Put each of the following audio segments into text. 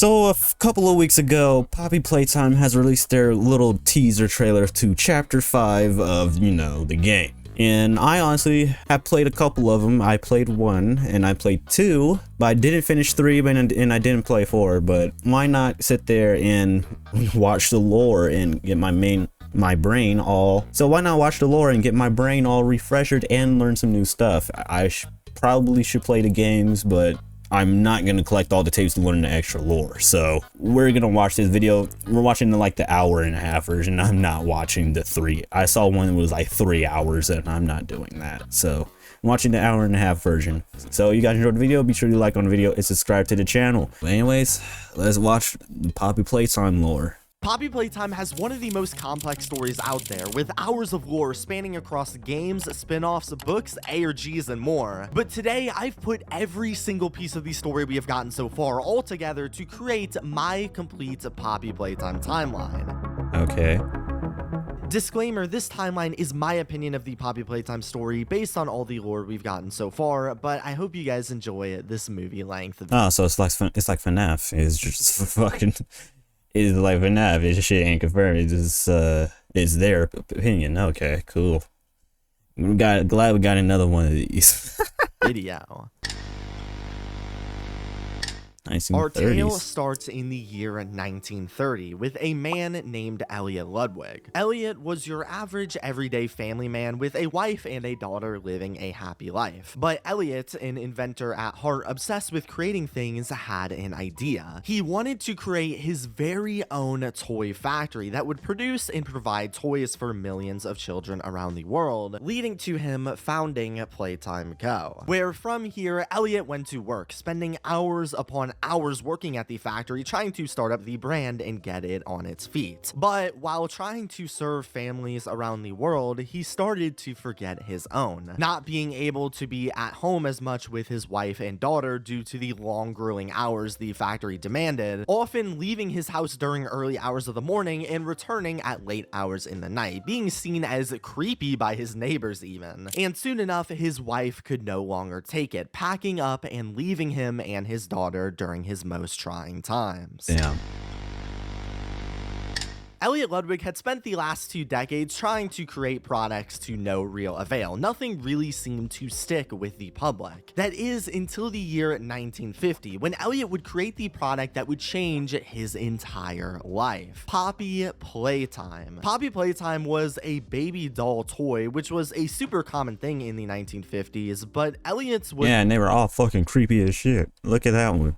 So couple of weeks ago, Poppy Playtime has released their little teaser trailer to Chapter 5 of, the game. And I honestly have played a couple of them. I played 1 and I played 2, but I didn't finish 3 and I didn't play 4. But why not sit there and watch the lore and get my brain all... So why not watch the lore and get my brain all refreshed and learn some new stuff? I probably should play the games, but I'm not going to collect all the tapes to learn the extra lore. So we're going to watch this video. We're watching the hour-and-a-half version. I'm not watching the 3. I saw one that was like 3 hours and I'm not doing that. So I'm watching the hour-and-a-half version. So you guys enjoyed the video, be sure to like on the video and subscribe to the channel. But anyways, let's watch the Poppy Playtime lore. Poppy Playtime has one of the most complex stories out there, with hours of lore spanning across games, spin-offs, books, ARGs, and more. But today, I've put every single piece of the story we have gotten so far all together to create my complete Poppy Playtime timeline. Okay. Disclaimer, this timeline is my opinion of the Poppy Playtime story based on all the lore we've gotten so far, but I hope you guys enjoy this movie length. Oh, so it's like FNAF. It's just fucking... It's like FNAF, this shit ain't confirmed, it's just, it's their opinion. Okay, cool. Glad we got another one of these. Video. 1930s. Our tale starts in the year 1930 with a man named Elliot Ludwig. Elliot was your average everyday family man with a wife and a daughter living a happy life. But Elliot, an inventor at heart obsessed with creating things, had an idea. He wanted to create his very own toy factory that would produce and provide toys for millions of children around the world, leading to him founding Playtime Co. Where from here, Elliot went to work, spending hours upon hours working at the factory trying to start up the brand and get it on its feet. But while trying to serve families around the world, he started to forget his own, not being able to be at home as much with his wife and daughter due to the long grueling hours the factory demanded, often leaving his house during early hours of the morning and returning at late hours in the night, being seen as creepy by his neighbors even. And soon enough, his wife could no longer take it, packing up and leaving him and his daughter during his most trying times. Damn. Elliot Ludwig had spent the last 2 decades trying to create products to no real avail. Nothing really seemed to stick with the public. That is until the year 1950, when Elliot would create the product that would change his entire life. Poppy Playtime. Poppy Playtime was a baby doll toy, which was a super common thing in the 1950s, but Elliot's was... Yeah, and they were all fucking creepy as shit. Look at that one.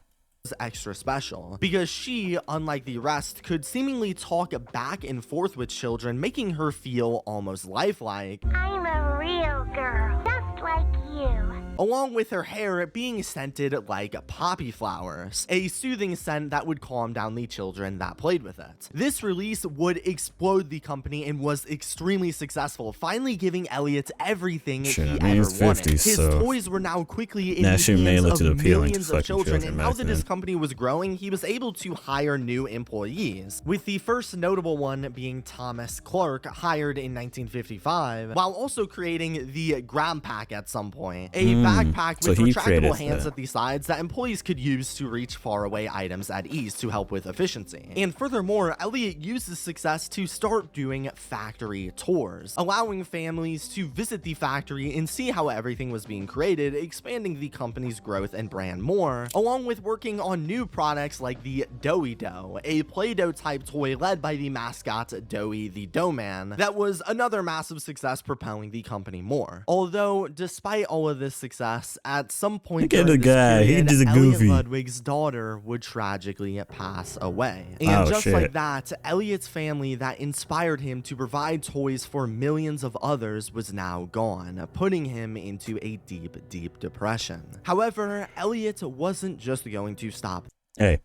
Extra special because she, unlike the rest, could seemingly talk back and forth with children, making her feel almost lifelike. I'm a real girl, just like you. Along with her hair being scented like poppy flowers, a soothing scent that would calm down the children that played with it. This release would explode the company and was extremely successful, finally giving Elliot everything he ever wanted. His toys were now quickly in the hands of millions of children, and now that his company was growing, he was able to hire new employees, with the first notable one being Thomas Clark, hired in 1955, while also creating the Grab Pack at some point, a backpack with retractable hands at the sides that employees could use to reach faraway items at ease to help with efficiency. And furthermore, Elliot used his success to start doing factory tours, allowing families to visit the factory and see how everything was being created, expanding the company's growth and brand more, along with working on new products like the Doughy Dough, a Play-Doh type toy led by the mascot Doughy the Dough Man, that was another massive success, propelling the company more. Although, despite all of this success, at some point during this period, Elliot Ludwig's daughter would tragically pass away. And like that, Elliot's family that inspired him to provide toys for millions of others was now gone, putting him into a deep, deep depression. However, Elliot wasn't just going to stop. Hey,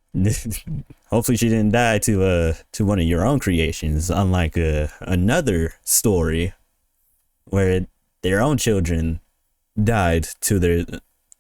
hopefully she didn't die to one of your own creations, unlike another story where their own children died to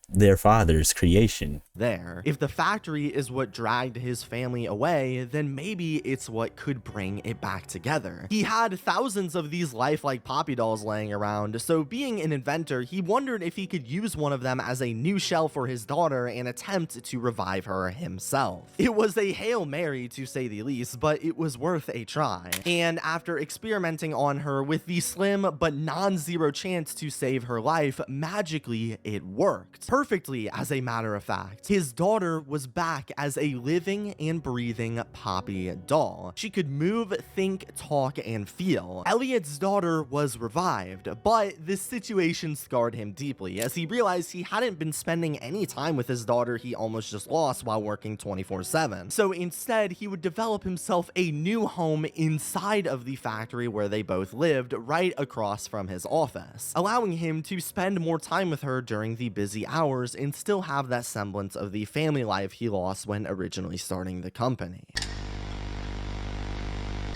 their father's creation. there. If the factory is what dragged his family away, then maybe it's what could bring it back together. He had thousands of these lifelike Poppy dolls laying around, so being an inventor, he wondered if he could use one of them as a new shell for his daughter and attempt to revive her himself. It was a Hail Mary to say the least, but it was worth a try. And after experimenting on her with the slim but non-zero chance to save her life, magically it worked. Perfectly, as a matter of fact. His daughter was back as a living and breathing Poppy doll. She could move, think, talk, and feel. Elliot's daughter was revived, but this situation scarred him deeply as he realized he hadn't been spending any time with his daughter he almost just lost while working 24/7. So instead, he would develop himself a new home inside of the factory where they both lived, right across from his office, allowing him to spend more time with her during the busy hours and still have that semblance of the family life he lost when originally starting the company.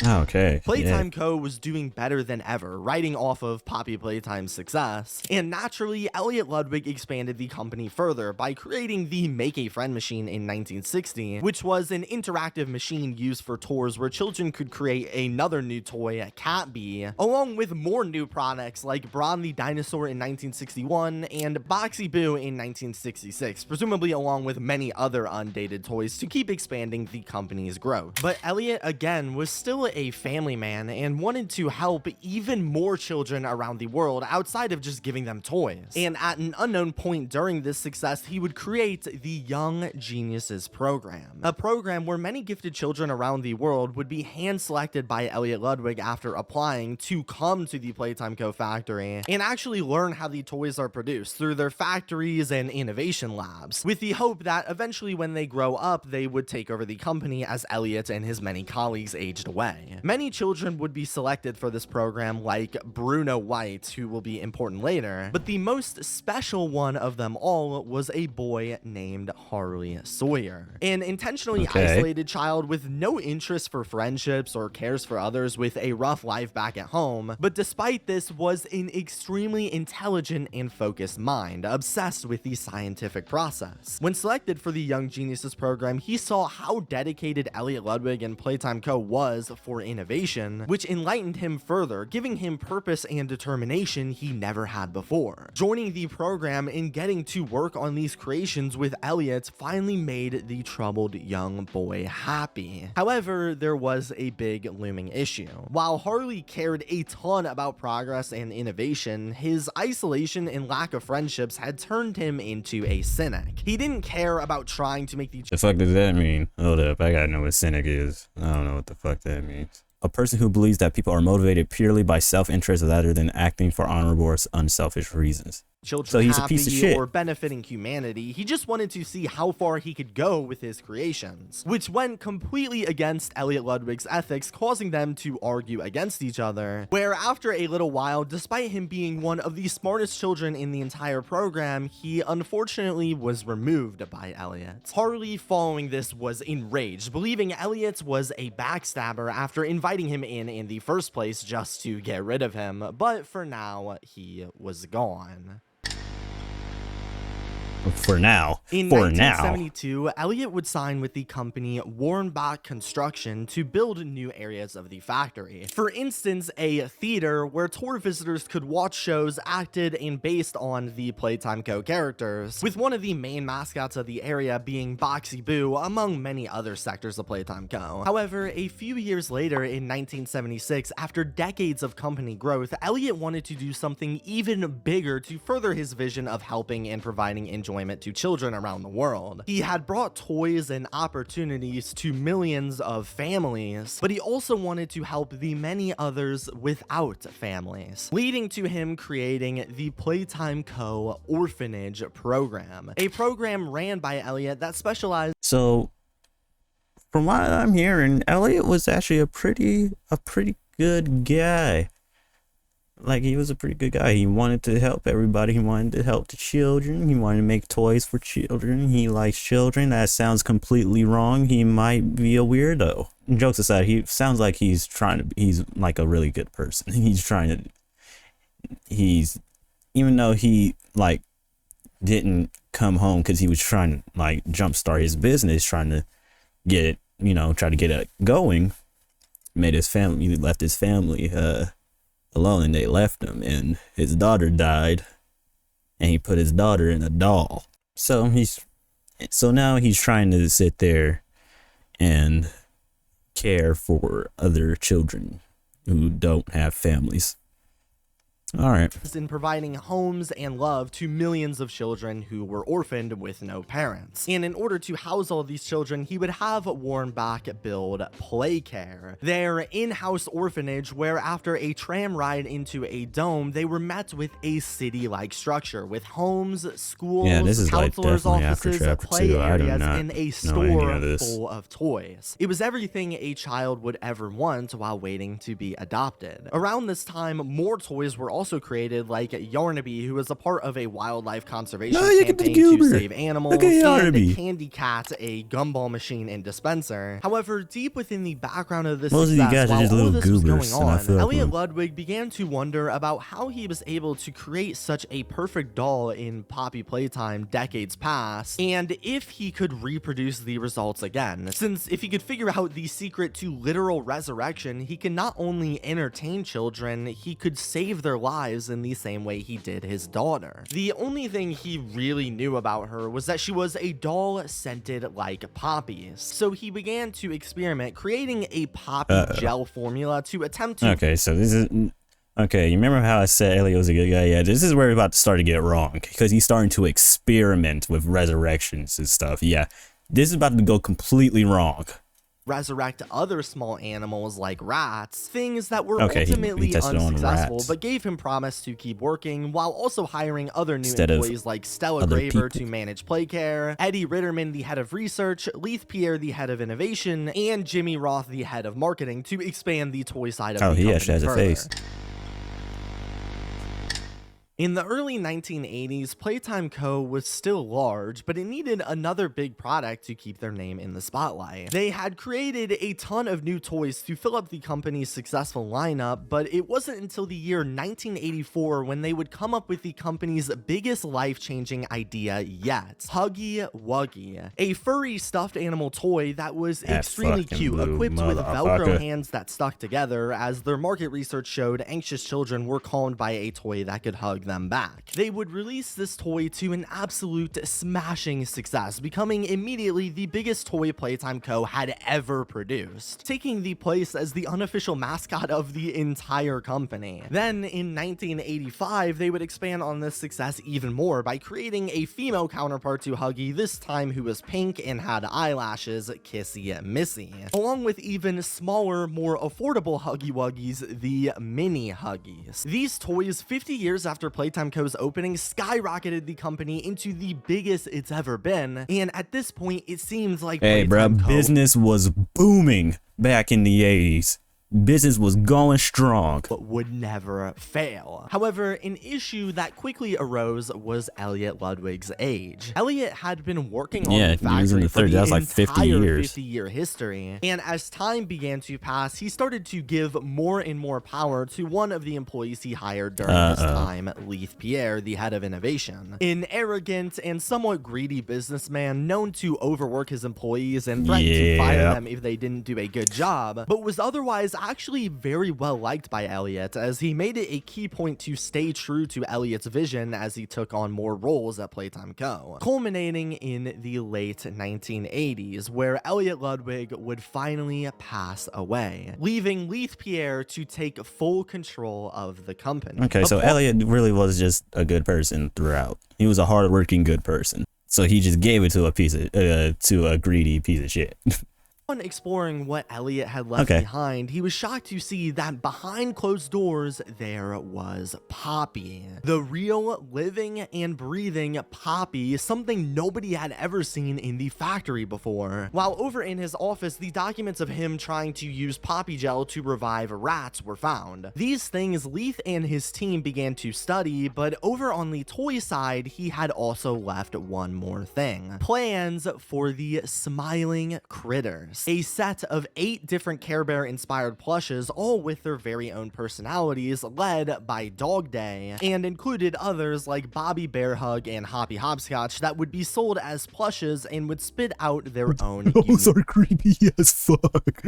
Okay. Playtime Co. was doing better than ever, riding off of Poppy Playtime's success, and naturally, Elliot Ludwig expanded the company further by creating the Make a Friend machine in 1960, which was an interactive machine used for tours where children could create another new toy, Cat Bee, along with more new products like Bron the Dinosaur in 1961 and Boxy Boo in 1966, presumably along with many other undated toys to keep expanding the company's growth. But Elliot, again, was still a family man and wanted to help even more children around the world outside of just giving them toys. And at an unknown point during this success, he would create the Young Geniuses program, a program where many gifted children around the world would be hand selected by Elliot Ludwig after applying to come to the Playtime Co. factory and actually learn how the toys are produced through their factories and innovation labs, with the hope that eventually when they grow up, they would take over the company as Elliot and his many colleagues aged away. Many children would be selected for this program, like Bruno White, who will be important later, but the most special one of them all was a boy named Harley Sawyer, an intentionally isolated child with no interest for friendships or cares for others, with a rough life back at home, but despite this was an extremely intelligent and focused mind, obsessed with the scientific process. When selected for the Young Geniuses program, he saw how dedicated Elliot Ludwig and Playtime Co. was for innovation, which enlightened him further, giving him purpose and determination he never had before. Joining the program and getting to work on these creations with Elliot finally made the troubled young boy happy. However, there was a big looming issue. While Harley cared a ton about progress and innovation, his isolation and lack of friendships had turned him into a cynic. He didn't care about trying to make the fuck does that mean? Hold up, I gotta know what cynic is. I don't know what the fuck that means. A person who believes that people are motivated purely by self-interest rather than acting for honorable or unselfish reasons. Children so he's a piece of shit. Or benefiting humanity. He just wanted to see how far he could go with his creations, which went completely against Elliot Ludwig's ethics, causing them to argue against each other, where after a little while, despite him being one of the smartest children in the entire program, he unfortunately was removed by Elliot. Harley, following this, was enraged, believing Elliot was a backstabber after inviting him in the first place just to get rid of him, but for now, he was gone. For now. In 1972, Elliot would sign with the company Warnbach Construction to build new areas of the factory. For instance, a theater where tour visitors could watch shows acted and based on the Playtime Co. characters, with one of the main mascots of the area being Boxy Boo, among many other sectors of Playtime Co. However, a few years later in 1976, after decades of company growth, Elliot wanted to do something even bigger to further his vision of helping and providing enjoyment to children around the world. He had brought toys and opportunities to millions of families, but he also wanted to help the many others without families, leading to him creating the Playtime Co. Orphanage program, a program ran by Elliot that specialized. So, from what I'm hearing, Elliot was actually a pretty good guy. Like, he was a pretty good guy. He wanted to help everybody. He wanted to help the children. He wanted to make toys for children. He likes children. That sounds completely wrong. He might be a weirdo. Jokes aside, he sounds like he's like a really good person. Even though he, like, didn't come home because he was trying to like jumpstart his business, trying to get it, try to get it going. He left his family alone, and they left him, and his daughter died, and he put his daughter in a doll. So now he's trying to sit there and care for other children who don't have families. All right. In providing homes and love to millions of children who were orphaned with no parents. And in order to house all these children, he would have Warrenbach build Playcare, their in-house orphanage, where after a tram ride into a dome, they were met with a city-like structure with homes, schools, counselors' offices, play areas, and a store full of toys. It was everything a child would ever want while waiting to be adopted. Around this time, more toys were also created, like Yarnaby, who was a part of a wildlife conservation campaign to save animals, and Candy Cat, a gumball machine and dispenser. However, deep within the background of this success, while all this was going on, Elliot Ludwig began to wonder about how he was able to create such a perfect doll in Poppy Playtime decades past, and if he could reproduce the results again. Since if he could figure out the secret to literal resurrection, he can not only entertain children, he could save their lives in the same way he did his daughter. The only thing he really knew about her was that she was a doll scented like poppies. So he began to experiment, creating a poppy gel formula to attempt to... Okay, so this is... Okay, you remember how I said Elliot was a good guy? Yeah, this is where we're about to start to get wrong, because he's starting to experiment with resurrections and stuff. Yeah, this is about to go completely wrong. Resurrect other small animals like rats, things that were ultimately unsuccessful, but gave him promise to keep working, while also hiring other new employees like Stella Graver to manage Playcare, Eddie Ritterman, the head of research, Leith Pierre, the head of innovation, and Jimmy Roth, the head of marketing, to expand the toy side of the company he actually has a face. In the early 1980s, Playtime Co. was still large, but it needed another big product to keep their name in the spotlight. They had created a ton of new toys to fill up the company's successful lineup, but it wasn't until the year 1984 when they would come up with the company's biggest life-changing idea yet, Huggy Wuggy, a furry stuffed animal toy that was extremely cute, equipped with Velcro hands that stuck together. As their market research showed, anxious children were calmed by a toy that could hug them back. They would release this toy to an absolute smashing success, becoming immediately the biggest toy Playtime Co. had ever produced, taking the place as the unofficial mascot of the entire company. Then in 1985, they would expand on this success even more by creating a female counterpart to Huggy, this time who was pink and had eyelashes, Kissy Missy, along with even smaller, more affordable Huggy Wuggies, the Mini Huggies. These toys, 50 years after Playtime Co.'s opening, skyrocketed the company into the biggest it's ever been, and at this point, it seems like business was booming back in the 80s. Business was going strong, but would never fail. However, an issue that quickly arose was Elliot Ludwig's age. Elliot had been working on the factory for the entire 50-year history, and as time began to pass, he started to give more and more power to one of the employees he hired during this time, Leith Pierre, the head of innovation. An arrogant and somewhat greedy businessman known to overwork his employees and threaten to fire them if they didn't do a good job, but was otherwise actually very well liked by Elliot, as he made it a key point to stay true to Elliot's vision as he took on more roles at Playtime Co., culminating in the late 1980s, where Elliot Ludwig would finally pass away, leaving Leith Pierre to take full control of the company. Okay, so Elliot really was just a good person throughout. He was a hardworking good person, so he just gave it to a greedy piece of shit. On exploring what Elliot had left behind, he was shocked to see that behind closed doors, there was Poppy. The real, living, and breathing Poppy, something nobody had ever seen in the factory before. While over in his office, the documents of him trying to use Poppy gel to revive rats were found. These things Leith and his team began to study, but over on the toy side, he had also left one more thing: plans for the smiling critters. Bears, a set of 8 different Care Bear inspired plushes, all with their very own personalities, led by Dog Day, and included others like Bobby Bear Hug and Hoppy Hopscotch that would be sold as plushes and would spit out their own Those are creepy as fuck.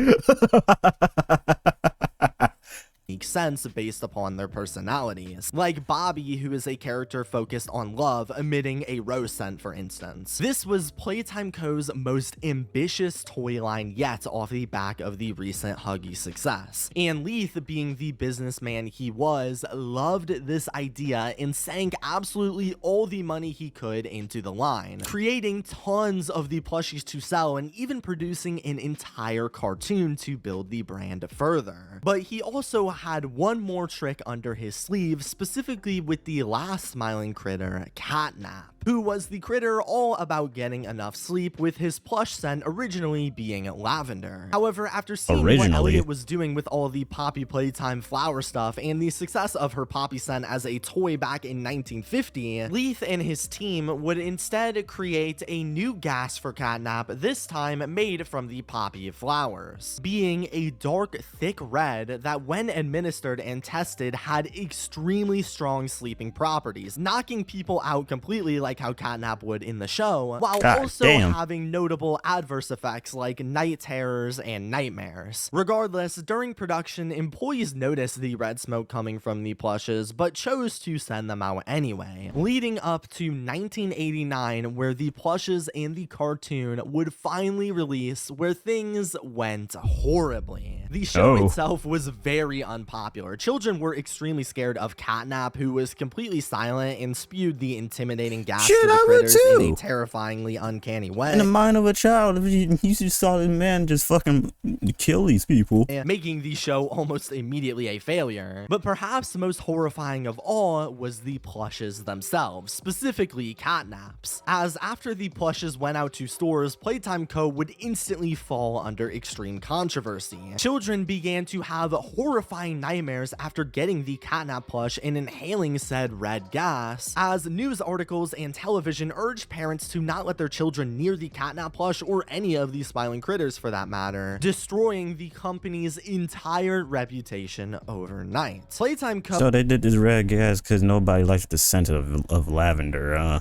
Makes sense based upon their personalities, like Bobby, who is a character focused on love, emitting a rose scent, for instance. This was Playtime Co.'s most ambitious toy line yet off the back of the recent Huggy success, and Leith, being the businessman he was, loved this idea and sank absolutely all the money he could into the line, creating tons of the plushies to sell and even producing an entire cartoon to build the brand further. But he also had one more trick under his sleeve, specifically with the last smiling critter, Catnap, who was the critter all about getting enough sleep, with his plush scent originally being lavender. However, after seeing what Elliot was doing with all the Poppy Playtime flower stuff and the success of her Poppy scent as a toy back in 1950, Leith and his team would instead create a new gas for Catnap, this time made from the poppy flowers, being a dark, thick red that, when administered and tested, had extremely strong sleeping properties, knocking people out completely like how Catnap would in the show, while also having notable adverse effects like night terrors and nightmares. Regardless, during production, employees noticed the red smoke coming from the plushes, but chose to send them out anyway, leading up to 1989, where the plushes and the cartoon would finally release, where things went horribly. The show itself was very unpopular. Children were extremely scared of Catnap, who was completely silent and spewed the intimidating gas to the critters in a terrifyingly uncanny way. In the mind of a child, you just saw this man just fucking kill these people, making the show almost immediately a failure. But perhaps most horrifying of all was the plushes themselves, specifically Catnap's, as after the plushes went out to stores, Playtime Co. would instantly fall under extreme controversy. Children began to have horrifying nightmares after getting the Catnap plush and inhaling said red gas, as news articles and television urged parents to not let their children near the Catnap plush or any of these smiling critters for that matter, destroying the company's entire reputation overnight. Playtime Co. So they did this red gas because nobody likes the scent of lavender.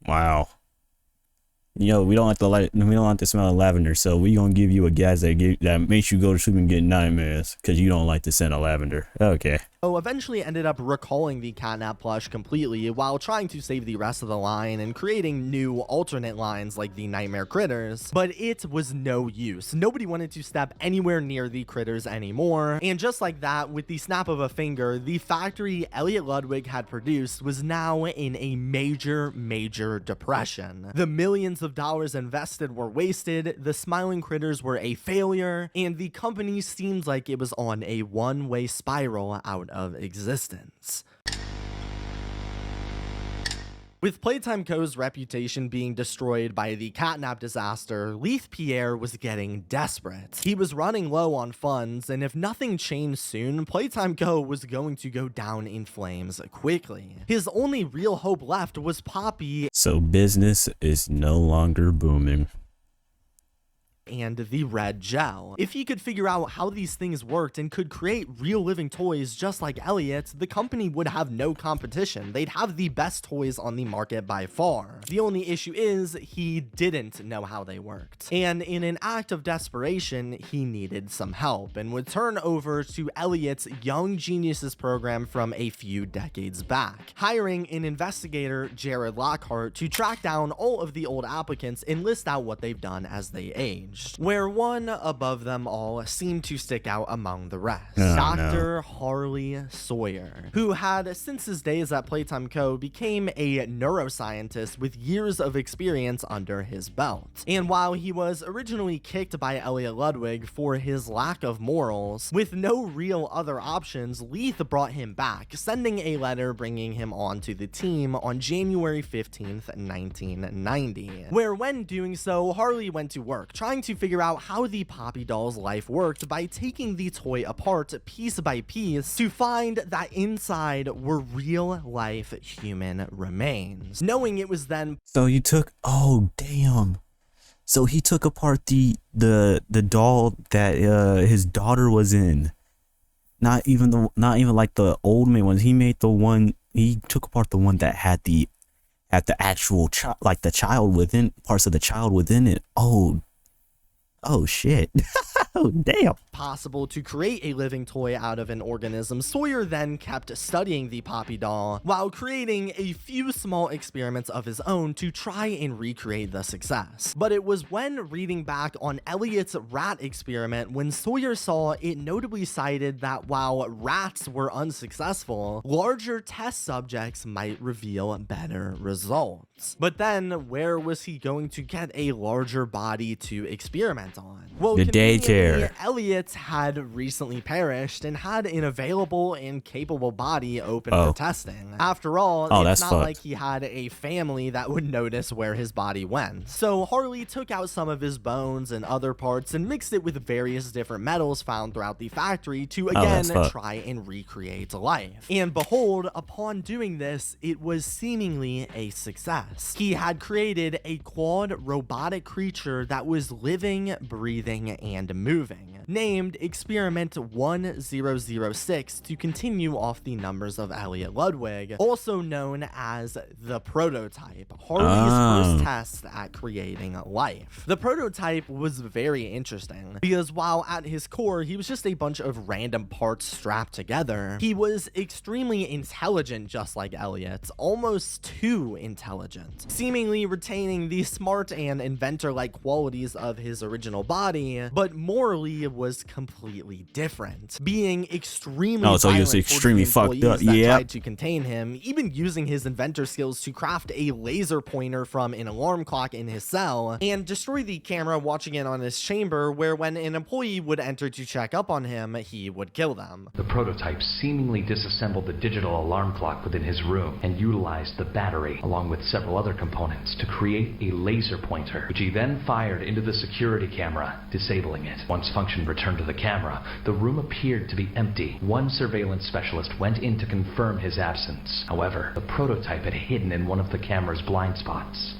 Wow. Yo, we don't like the smell of lavender, so we gonna give you a gas that makes you go to sleep and get nightmares because you don't like the scent of lavender. Okay. Eventually ended up recalling the Catnap plush completely while trying to save the rest of the line and creating new alternate lines like the Nightmare Critters, but it was no use. Nobody wanted to step anywhere near the critters anymore, and just like that, with the snap of a finger, the factory Elliot Ludwig had produced was now in a major depression. The millions of dollars invested were wasted, the smiling critters were a failure, and the company seemed like it was on a one-way spiral out of existence. With Playtime Co.'s reputation being destroyed by the Catnap disaster, Leith Pierre was getting desperate. He was running low on funds, and if nothing changed soon, Playtime Co. was going to go down in flames quickly. His only real hope left was Poppy. So business is no longer booming. And the red gel. If he could figure out how these things worked and could create real living toys just like Elliot, the company would have no competition. They'd have the best toys on the market by far. The only issue is he didn't know how they worked. And in an act of desperation, he needed some help and would turn over to Elliot's Young Geniuses program from a few decades back, hiring an investigator, Jared Lockhart, to track down all of the old applicants and list out what they've done as they age. Where one above them all seemed to stick out among the rest. Dr. Harley Sawyer, who had, since his days at Playtime Co., became a neuroscientist with years of experience under his belt. And while he was originally kicked by Elliot Ludwig for his lack of morals, with no real other options, Leith brought him back, sending a letter bringing him onto the team on January 15th, 1990, where when doing so, Harley went to work, trying to figure out how the Poppy doll's life worked by taking the toy apart piece by piece to find that inside were real life human remains. Knowing it was then... So you took... Oh, damn. So he took apart the doll that his daughter was in. Not even like the old man ones. He made the one. He took apart the one that had the actual child, like the child within, parts of the child within it. Oh shit. Oh damn. Possible to create a living toy out of an organism, Sawyer then kept studying the Poppy doll while creating a few small experiments of his own to try and recreate the success. But it was when reading back on Elliot's rat experiment when Sawyer saw it notably cited that while rats were unsuccessful, larger test subjects might reveal better results. But then, where was he going to get a larger body to experiment on? Well, the daycare. Elliot had recently perished and had an available and capable body open for testing. After all, it's not like he had a family that would notice where his body went. So Harley took out some of his bones and other parts and mixed it with various different metals found throughout the factory to again try and recreate life. And behold, upon doing this, it was seemingly a success. He had created a clawed robotic creature that was living, breathing, and moving, named Experiment 1006 to continue off the numbers of Elliot Ludwig, also known as the prototype, Harley's first test at creating life. The prototype was very interesting because while at his core he was just a bunch of random parts strapped together, he was extremely intelligent, just like Elliot, almost too intelligent, seemingly retaining the smart and inventor-like qualities of his original body, but morally was completely different, being extremely so he was extremely fucked up. Yeah, tried to contain him, even using his inventor skills to craft a laser pointer from an alarm clock in his cell and destroy the camera watching it on his chamber, where when an employee would enter to check up on him, he would kill them. The prototype seemingly disassembled the digital alarm clock within his room and utilized the battery along with several other components to create a laser pointer, which he then fired into the security camera, disabling it. Once function returned to the camera, the room appeared to be empty. One surveillance specialist went in to confirm his absence. However, the prototype had hidden in one of the camera's blind spots.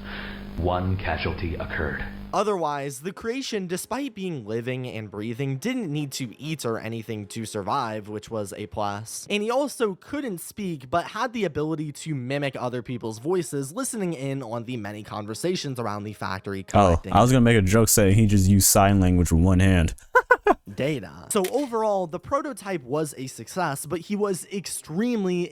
One casualty occurred. Otherwise, the creation, despite being living and breathing, didn't need to eat or anything to survive, which was a plus. And he also couldn't speak, but had the ability to mimic other people's voices, listening in on the many conversations around the factory. I was gonna make a joke saying he just used sign language with one hand. Data. So overall, the prototype was a success, but he was extremely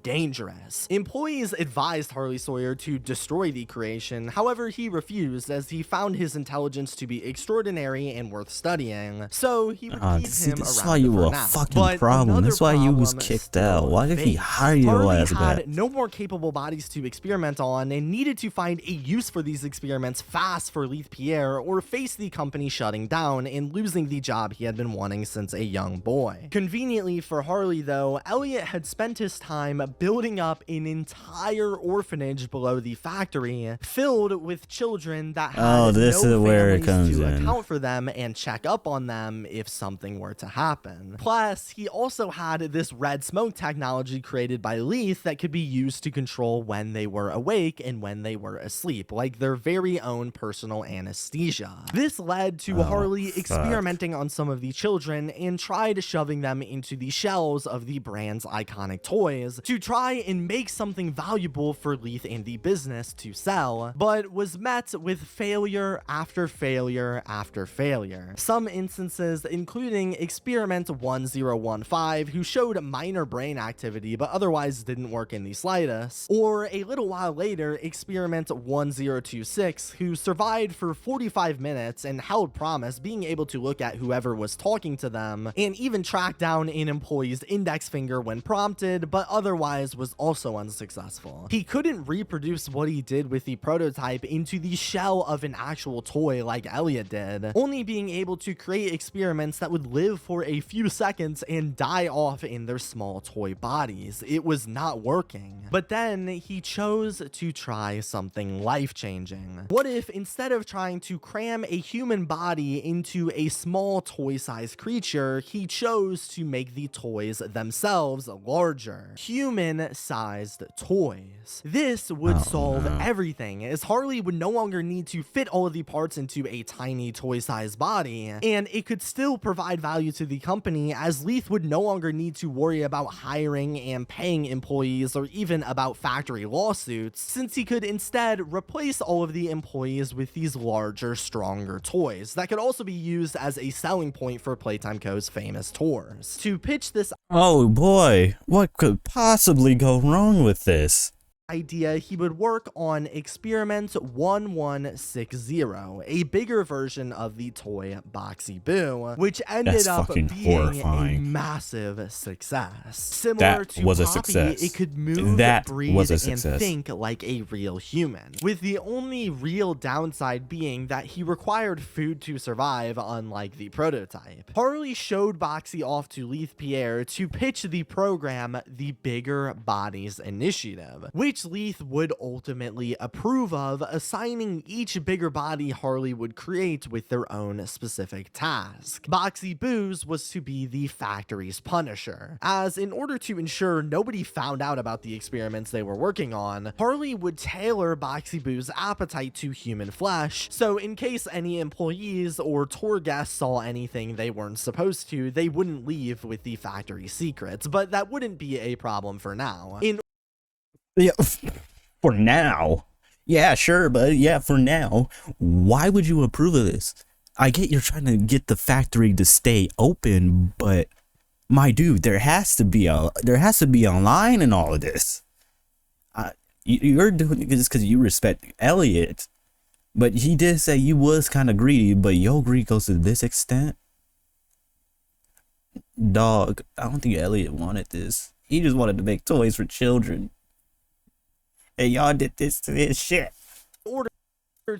dangerous. Employees advised Harley Sawyer to destroy the creation. However, he refused, as he found his intelligence to be extraordinary and worth studying. So he would keep him around. That's why you were a fucking problem. That's why you was kicked out. Why did he hire your ass back? Had no more capable bodies to experiment on and needed to find a use for these experiments fast for Leith Pierre, or face the company shutting down and losing the job he had been wanting since a young boy. Conveniently for Harley, though, Elliot had spent his time building up an entire orphanage below the factory, filled with children that had no families to account for them and check up on them if something were to happen. Plus, he also had this red smoke technology created by Leith that could be used to control when they were awake and when they were asleep, like their very own personal anesthesia. This led to Harley experimenting on some of the children and tried shoving them into the shells of the brand's iconic toys to try and make something valuable for Leith and the business to sell, but was met with failure after failure after failure. Some instances including Experiment 1015, who showed minor brain activity but otherwise didn't work in the slightest, or a little while later Experiment 1026, who survived for 45 minutes and held promise, being able to look at whoever was talking to them and even track down an employee's index finger when prompted, but otherwise was also unsuccessful. He couldn't reproduce what he did with the prototype into the shell of an actual toy like Elliot did, only being able to create experiments that would live for a few seconds and die off in their small toy bodies. It was not working. But then he chose to try something life-changing. What if instead of trying to cram a human body into a small small toy-sized creature, he chose to make the toys themselves larger, human-sized toys. This would solve everything, as Harley would no longer need to fit all of the parts into a tiny toy-sized body, and it could still provide value to the company, as Leith would no longer need to worry about hiring and paying employees or even about factory lawsuits, since he could instead replace all of the employees with these larger, stronger toys that could also be used as a selling point for Playtime Co.'s famous tours. To pitch this Oh boy, what could possibly go wrong with this? idea, he would work on Experiment 1160, a bigger version of the toy Boxy Boo, which ended up being a massive success. Similar to Poppy, it could move, breathe, and think like a real human, with the only real downside being that he required food to survive, unlike the prototype. Harley showed Boxy off to Leith Pierre to pitch the program the Bigger Bodies Initiative, which Leith would ultimately approve of, assigning each bigger body Harley would create with their own specific task. Boxy Boo's was to be the factory's Punisher, as in order to ensure nobody found out about the experiments they were working on, Harley would tailor Boxy Boo's appetite to human flesh, so in case any employees or tour guests saw anything they weren't supposed to, they wouldn't leave with the factory secrets, but that wouldn't be a problem for now. Yeah, for now. Yeah, sure, but yeah, for now. Why would you approve of this? I get you're trying to get the factory to stay open, but my dude, there has to be a line in all of this. You're doing this because you respect Elliot, but he did say you was kind of greedy, but your greed goes to this extent. Dog, I don't think Elliot wanted this. He just wanted to make toys for children. And y'all did this to his shit.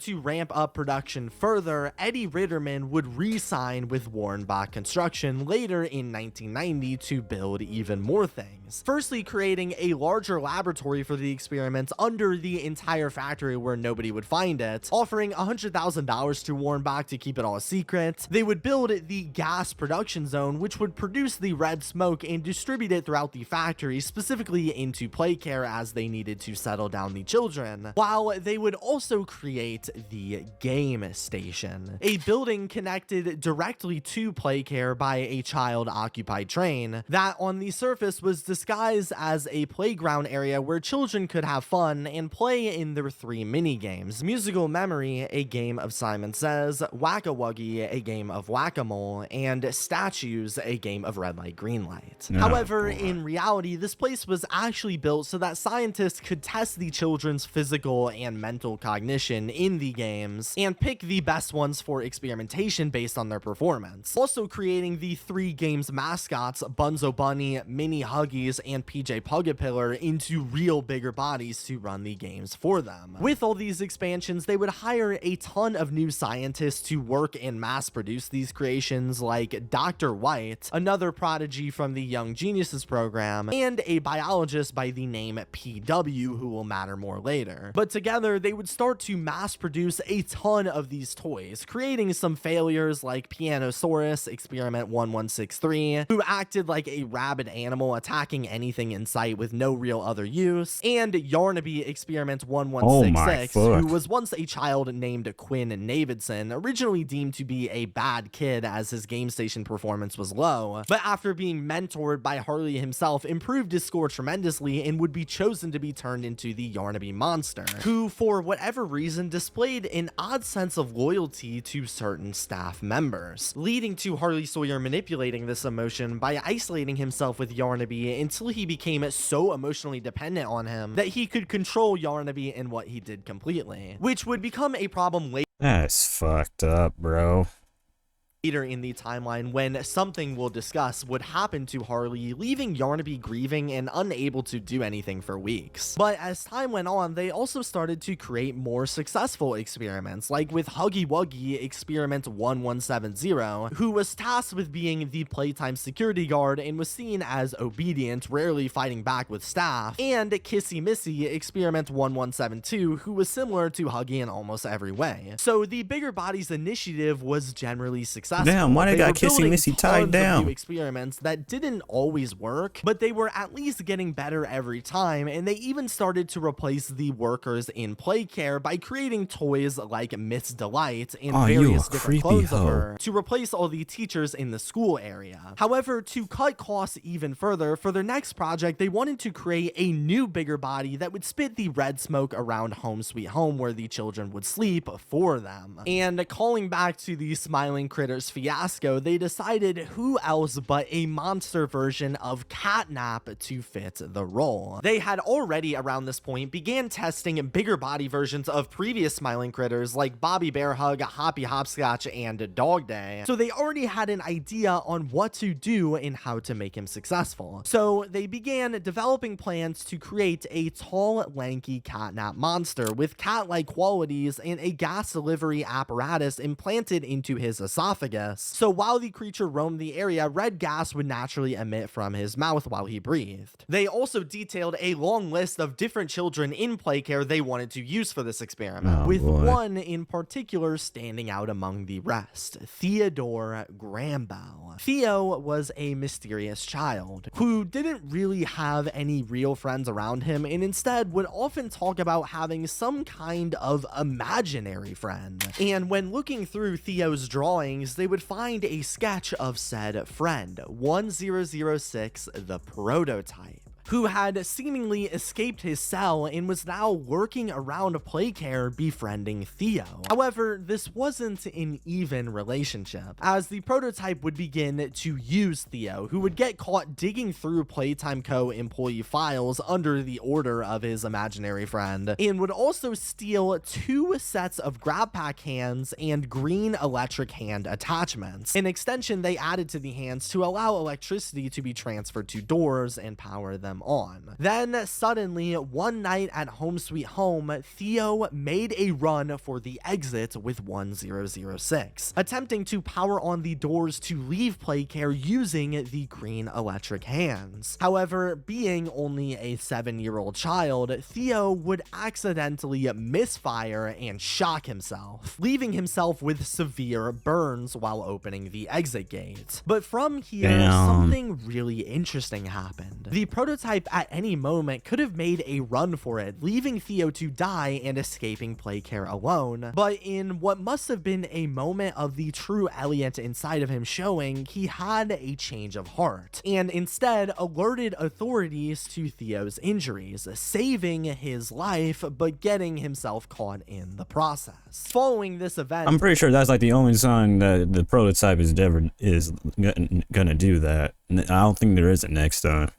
To ramp up production further, Eddie Ritterman would re-sign with Warrenbach Construction later in 1990 to build even more things. Firstly, creating a larger laboratory for the experiments under the entire factory where nobody would find it, offering $100,000 to Warrenbach to keep it all a secret. They would build the gas production zone, which would produce the red smoke and distribute it throughout the factory, specifically into Playcare as they needed to settle down the children, while they would also create the game station, a building connected directly to Playcare by a child-occupied train that on the surface was disguised as a playground area where children could have fun and play in their 3 mini-games: Musical Memory, a game of Simon Says, Whack-a-Wuggy, a game of Whack-a-Mole, and Statues, a game of Red Light, Green Light. However, in reality, this place was actually built so that scientists could test the children's physical and mental cognition in the games and pick the best ones for experimentation based on their performance. Also creating the 3 games mascots, Bunzo Bunny, Mini Huggies, and PJ Pugapillar, into real bigger bodies to run the games for them. With all these expansions, they would hire a ton of new scientists to work and mass produce these creations, like Dr. White, another prodigy from the Young Geniuses program, and a biologist by the name PW, who will matter more later. But together, they would start to mass produce a ton of these toys, creating some failures like Pianosaurus, Experiment 1163, who acted like a rabid animal attacking anything in sight with no real other use, and Yarnaby, Experiment 1166, who was once a child named Quinn Navidson, originally deemed to be a bad kid as his game station performance was low, but after being mentored by Harley himself, improved his score tremendously and would be chosen to be turned into the Yarnaby monster, who for whatever reason displayed an odd sense of loyalty to certain staff members, leading to Harley Sawyer manipulating this emotion by isolating himself with Yarnaby until he became so emotionally dependent on him that he could control Yarnaby in what he did completely, which would become a problem later. That's fucked up, bro. Later in the timeline, when something we'll discuss would happen to Harley, leaving Yarnaby grieving and unable to do anything for weeks. But as time went on, they also started to create more successful experiments, like with Huggy Wuggy, Experiment 1170, who was tasked with being the Playtime security guard and was seen as obedient, rarely fighting back with staff, and Kissy Missy, Experiment 1172, who was similar to Huggy in almost every way. So the Bigger Bodies initiative was generally successful, successful. Damn, why they got were Kissy building Missy tied tons of down? new experiments that didn't always work, but they were at least getting better every time, and they even started to replace the workers in play care by creating toys like Miss Delight and various different clones of her to replace all the teachers in the school area. However, to cut costs even further, for their next project, they wanted to create a new bigger body that would spit the red smoke around Home Sweet Home where the children would sleep for them. And calling back to the Smiling Critters fiasco, they decided who else but a monster version of Catnap to fit the role. They had already around this point began testing bigger body versions of previous Smiling Critters like Bobby Bear Hug, Hoppy Hopscotch, and Dog Day. So they already had an idea on what to do and how to make him successful. So they began developing plans to create a tall, lanky Catnap monster with cat-like qualities and a gas delivery apparatus implanted into his esophagus. So while the creature roamed the area, red gas would naturally emit from his mouth while he breathed. They also detailed a long list of different children in play care they wanted to use for this experiment, with one in particular standing out among the rest, Theodore Grambow. Theo was a mysterious child who didn't really have any real friends around him and instead would often talk about having some kind of imaginary friend. And when looking through Theo's drawings, they would find a sketch of said friend, 1006, the prototype, who had seemingly escaped his cell and was now lurking around Playcare befriending Theo. However, this wasn't an even relationship, as the prototype would begin to use Theo, who would get caught digging through Playtime Co. employee files under the order of his imaginary friend, and would also steal 2 sets of grab pack hands and green electric hand attachments, an extension they added to the hands to allow electricity to be transferred to doors and power them on. Then suddenly, one night at Home Sweet Home, Theo made a run for the exit with 1006, attempting to power on the doors to leave Playcare using the green electric hands. However, being only a 7-year-old child, Theo would accidentally misfire and shock himself, leaving himself with severe burns while opening the exit gate. But from here, something really interesting happened. The prototype at any moment could have made a run for it, leaving Theo to die and escaping Playcare alone. But in what must have been a moment of the true Elliot inside of him showing, he had a change of heart, and instead alerted authorities to Theo's injuries, saving his life, but getting himself caught in the process. Following this event, I'm pretty sure that's like the only sign that the prototype is gonna do that. I don't think there is it next time.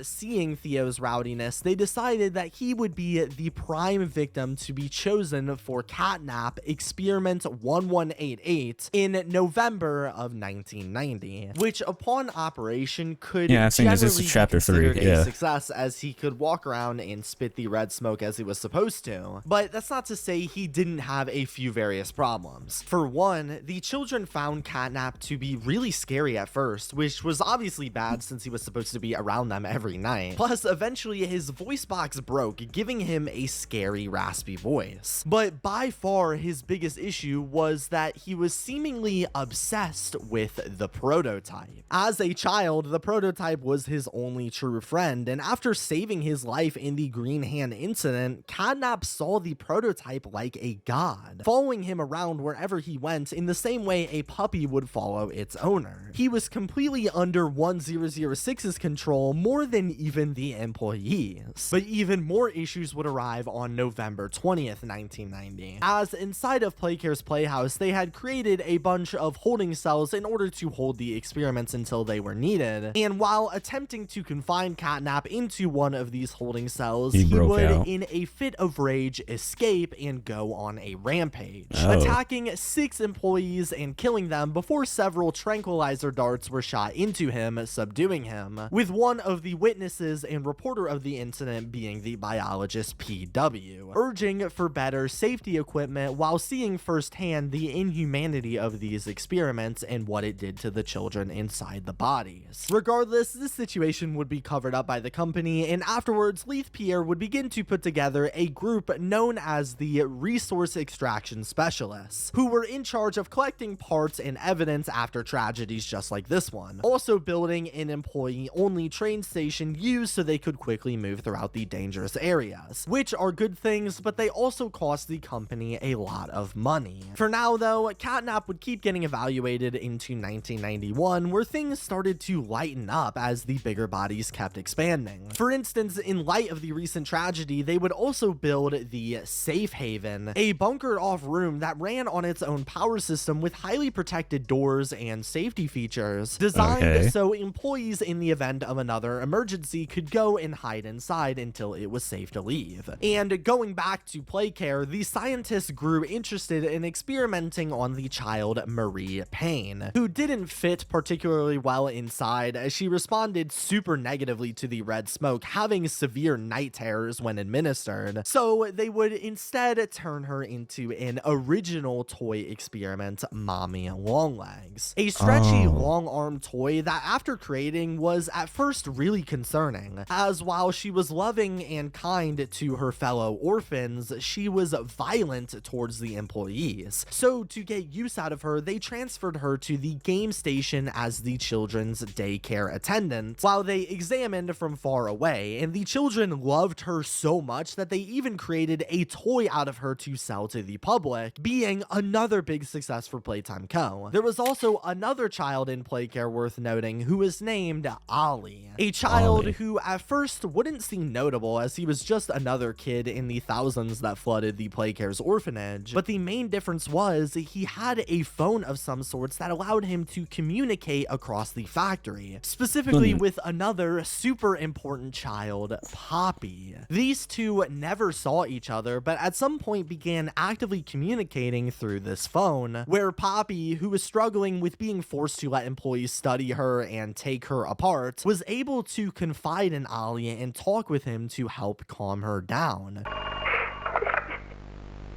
seeing Theo's rowdiness, they decided that he would be the prime victim to be chosen for Catnap Experiment 1188 in November of 1990, which upon operation could generally this is chapter 3, a success, as he could walk around and spit the red smoke as he was supposed to. But that's not to say he didn't have a few various problems. For one, the children found Catnap to be really scary at first, which was obviously bad since he was supposed to be around them every night. Plus, eventually his voice box broke, giving him a scary, raspy voice. But by far, his biggest issue was that he was seemingly obsessed with the prototype. As a child, the prototype was his only true friend, and after saving his life in the Green Hand incident, Catnap saw the prototype like a god, following him around wherever he went in the same way a puppy would follow its owner. He was completely under 1006's control more than even the employees. But even more issues would arrive on November 20th, 1990, as inside of Playcare's Playhouse, they had created a bunch of holding cells in order to hold the experiments until they were needed, and while attempting to confine Catnap into one of these holding cells, he would, in a fit of rage, escape and go on a rampage, attacking 6 employees and killing them before several tranquilizer darts were shot into him, subduing him, with one of the witnesses and reporter of the incident being the biologist PW, urging for better safety equipment while seeing firsthand the inhumanity of these experiments and what it did to the children inside the bodies. Regardless, this situation would be covered up by the company, and afterwards, Leith Pierre would begin to put together a group known as the Resource Extraction Specialists, who were in charge of collecting parts and evidence after tragedies just like this one, also building an employee-only train station used so they could quickly move throughout the dangerous areas, which are good things, but they also cost the company a lot of money. For now though, Catnap would keep getting evaluated into 1991, where things started to lighten up as the bigger bodies kept expanding. For instance, in light of the recent tragedy, they would also build the Safe Haven, a bunkered off room that ran on its own power system with highly protected doors and safety features, designed so employees in the event of another emergency could go and hide inside until it was safe to leave. And going back to Playcare, the scientists grew interested in experimenting on the child Marie Payne, who didn't fit particularly well inside as she responded super negatively to the red smoke, having severe night terrors when administered. So they would instead turn her into an original toy experiment, Mommy Longlegs, a stretchy long-arm toy that after creating was at first really concerning, as while she was loving and kind to her fellow orphans, she was violent towards the employees. So to get use out of her, they transferred her to the game station as the children's daycare attendant while they examined from far away, and the children loved her so much that they even created a toy out of her to sell to the public, being another big success for Playtime Co. There was also another child in Playcare worth noting who was named Ollie, a child who at first wouldn't seem notable as he was just another kid in the thousands that flooded the Playcare's orphanage, but the main difference was he had a phone of some sorts that allowed him to communicate across the factory, specifically with another super important child, Poppy. These two never saw each other, but at some point began actively communicating through this phone, where Poppy, who was struggling with being forced to let employees study her and take her apart, was able to confide in Ollie and talk with him to help calm her down.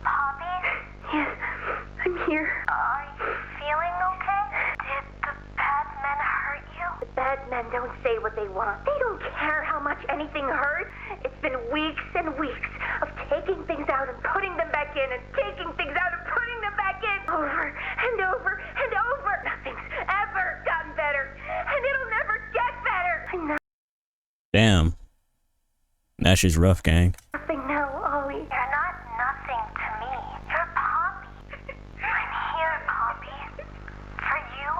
Poppy? Yes, I'm here. Are you feeling okay? Did the bad men hurt you? The bad men don't say what they want. They don't care how much anything hurts. It's been weeks and weeks of taking things out and putting them back in and taking things out and putting them back in. Over and over and over. Nothing's ever gotten better. And it'll never get better. I know. Damn. Now she's rough, gang. Nothing now, Ollie. You're not nothing to me. You're Poppy. I'm here, Poppy. For you,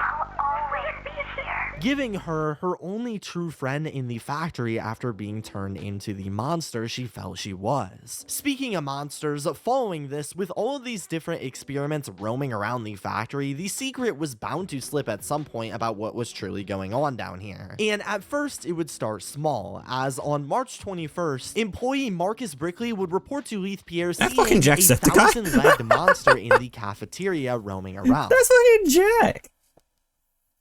I'll always be here. Giving her only true friend in the factory after being turned into the monster she felt she was. Speaking of monsters, following this, with all of these different experiments roaming around the factory, the secret was bound to slip at some point about what was truly going on down here. And at first, it would start small, as on March 21st, employee Marcus Brickley would report to Leith Pierre seeing a 1,000-legged monster in the cafeteria roaming around. That's fucking Jack.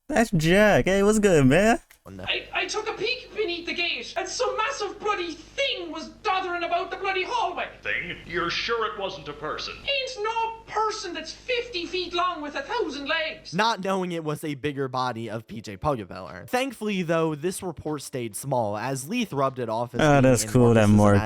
That's Jack. Hey, what's good, man? I took a peek beneath the gate, and some massive bloody thing was doddering about the bloody hallway. Thing? You're sure it wasn't a person? Ain't no person that's 50 feet long with 1,000 legs. Not knowing it was a bigger body of PJ Puggabeller. Thankfully, though, this report stayed small, as Leith rubbed it off as that's cool that Mark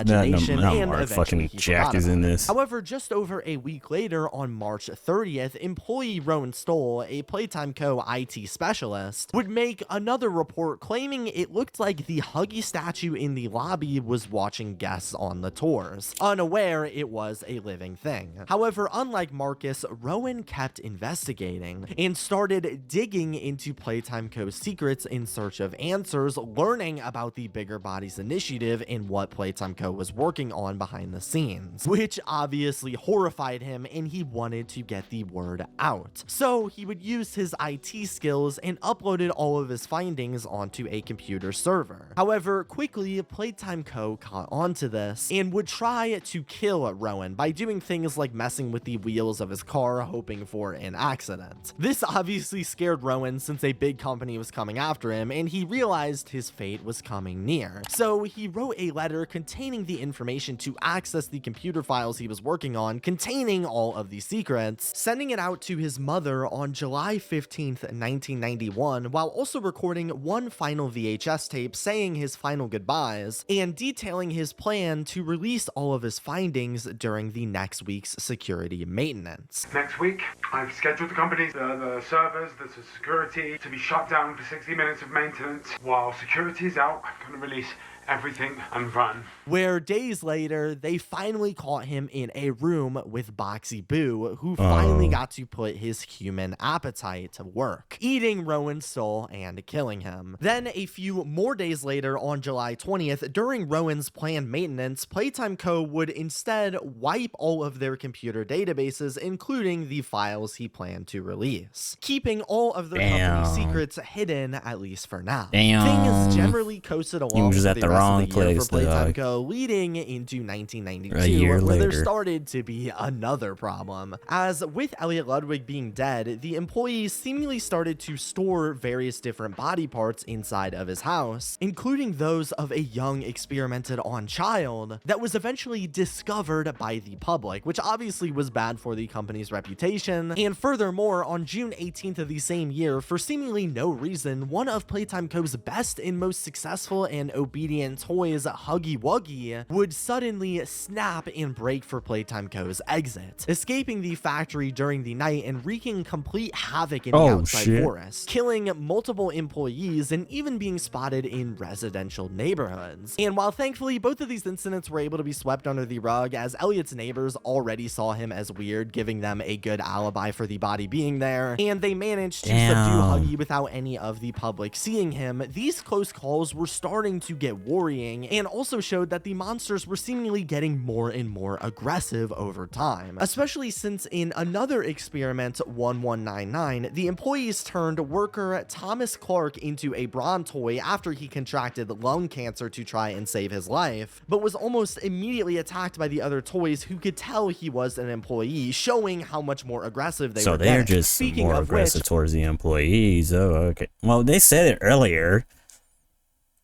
fucking Jack is in this. However, just over a week later, on March 30th, employee Rowan Stoll, a Playtime Co. IT specialist, would make another report claiming it looked like the Huggy statue in the lobby was watching guests on the tours, unaware it was a living thing. However, unlike Marcus, Rowan kept investigating and started digging into Playtime Co.'s secrets in search of answers, learning about the Bigger Bodies initiative and what Playtime Co. was working on behind the scenes, which obviously horrified him, and he wanted to get the word out. So he would use his IT skills and uploaded all of his findings onto a computer server. However, quickly, Playtime Co. caught onto this and would try to kill Rowan by doing things like messing with the wheel wheels of his car, hoping for an accident. This obviously scared Rowan since a big company was coming after him, and he realized his fate was coming near. So he wrote a letter containing the information to access the computer files he was working on, containing all of these secrets, sending it out to his mother on July 15th, 1991, while also recording one final VHS tape saying his final goodbyes, and detailing his plan to release all of his findings during the next week's security maintenance. Next week, I've scheduled the companies, the servers, the security to be shut down for 60 minutes of maintenance. While security is out, I'm going to release everything and run. Where days later, they finally caught him in a room with Boxy Boo, who finally got to put his human appetite to work, eating Rowan's soul and killing him. Then a few more days later, on July 20th, during Rowan's planned maintenance, Playtime Co. would instead wipe all of their computer databases, including the files he planned to release, keeping all of their company secrets hidden, at least for now. Things generally coasted along for the rest of the year for Playtime Co., leading into 1992, where there started to be another problem. As with Elliot Ludwig being dead, the employees seemingly started to store various different body parts inside of his house, including those of a young experimented on child that was eventually discovered by the public, which obviously was bad for the company's reputation. And furthermore, on June 18th of the same year, for seemingly no reason, one of Playtime Co.'s best and most successful and obedient toys, Huggy Wuggy, would suddenly snap and break for Playtime Co.'s exit, escaping the factory during the night and wreaking complete havoc in the outside forest, killing multiple employees and even being spotted in residential neighborhoods. And while thankfully both of these incidents were able to be swept under the rug, as Elliot's neighbors already saw him as weird, giving them a good alibi for the body being there, and they managed to subdue Huggy without any of the public seeing him, these close calls were starting to get worrying, and also showed that the monsters were seemingly getting more and more aggressive over time, especially since in another experiment, 1199, the employees turned worker Thomas Clark into a Brawn toy after he contracted lung cancer to try and save his life, but was almost immediately attacked by the other toys who could tell he was an employee, showing how much more aggressive they were. So they're just more aggressive towards the employees. Oh, okay. Well, they said it earlier,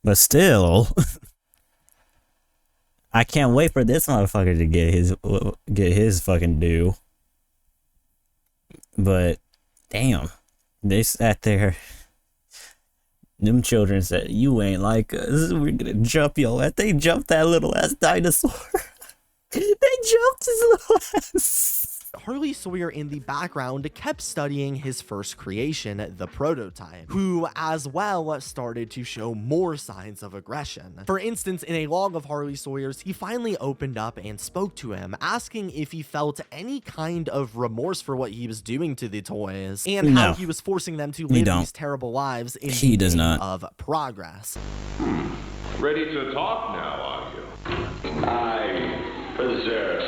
but still, I can't wait for this motherfucker to get his fucking due. But damn, they sat there. Them children said, "You ain't like us. We're gonna jump your ass." They jumped that little ass dinosaur. They jumped his little ass. Harley Sawyer in the background kept studying his first creation, the prototype, who as well started to show more signs of aggression. For instance, in a log of Harley Sawyer's, he finally opened up and spoke to him, asking if he felt any kind of remorse for what he was doing to the toys, and how he was forcing them to live these terrible lives in the name of progress. Ready to talk now, are you? I possess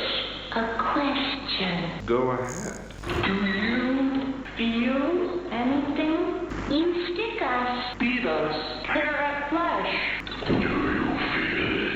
a question. Go ahead. Do you feel anything? You stick us, Beat us. tear at flesh. Do you feel it?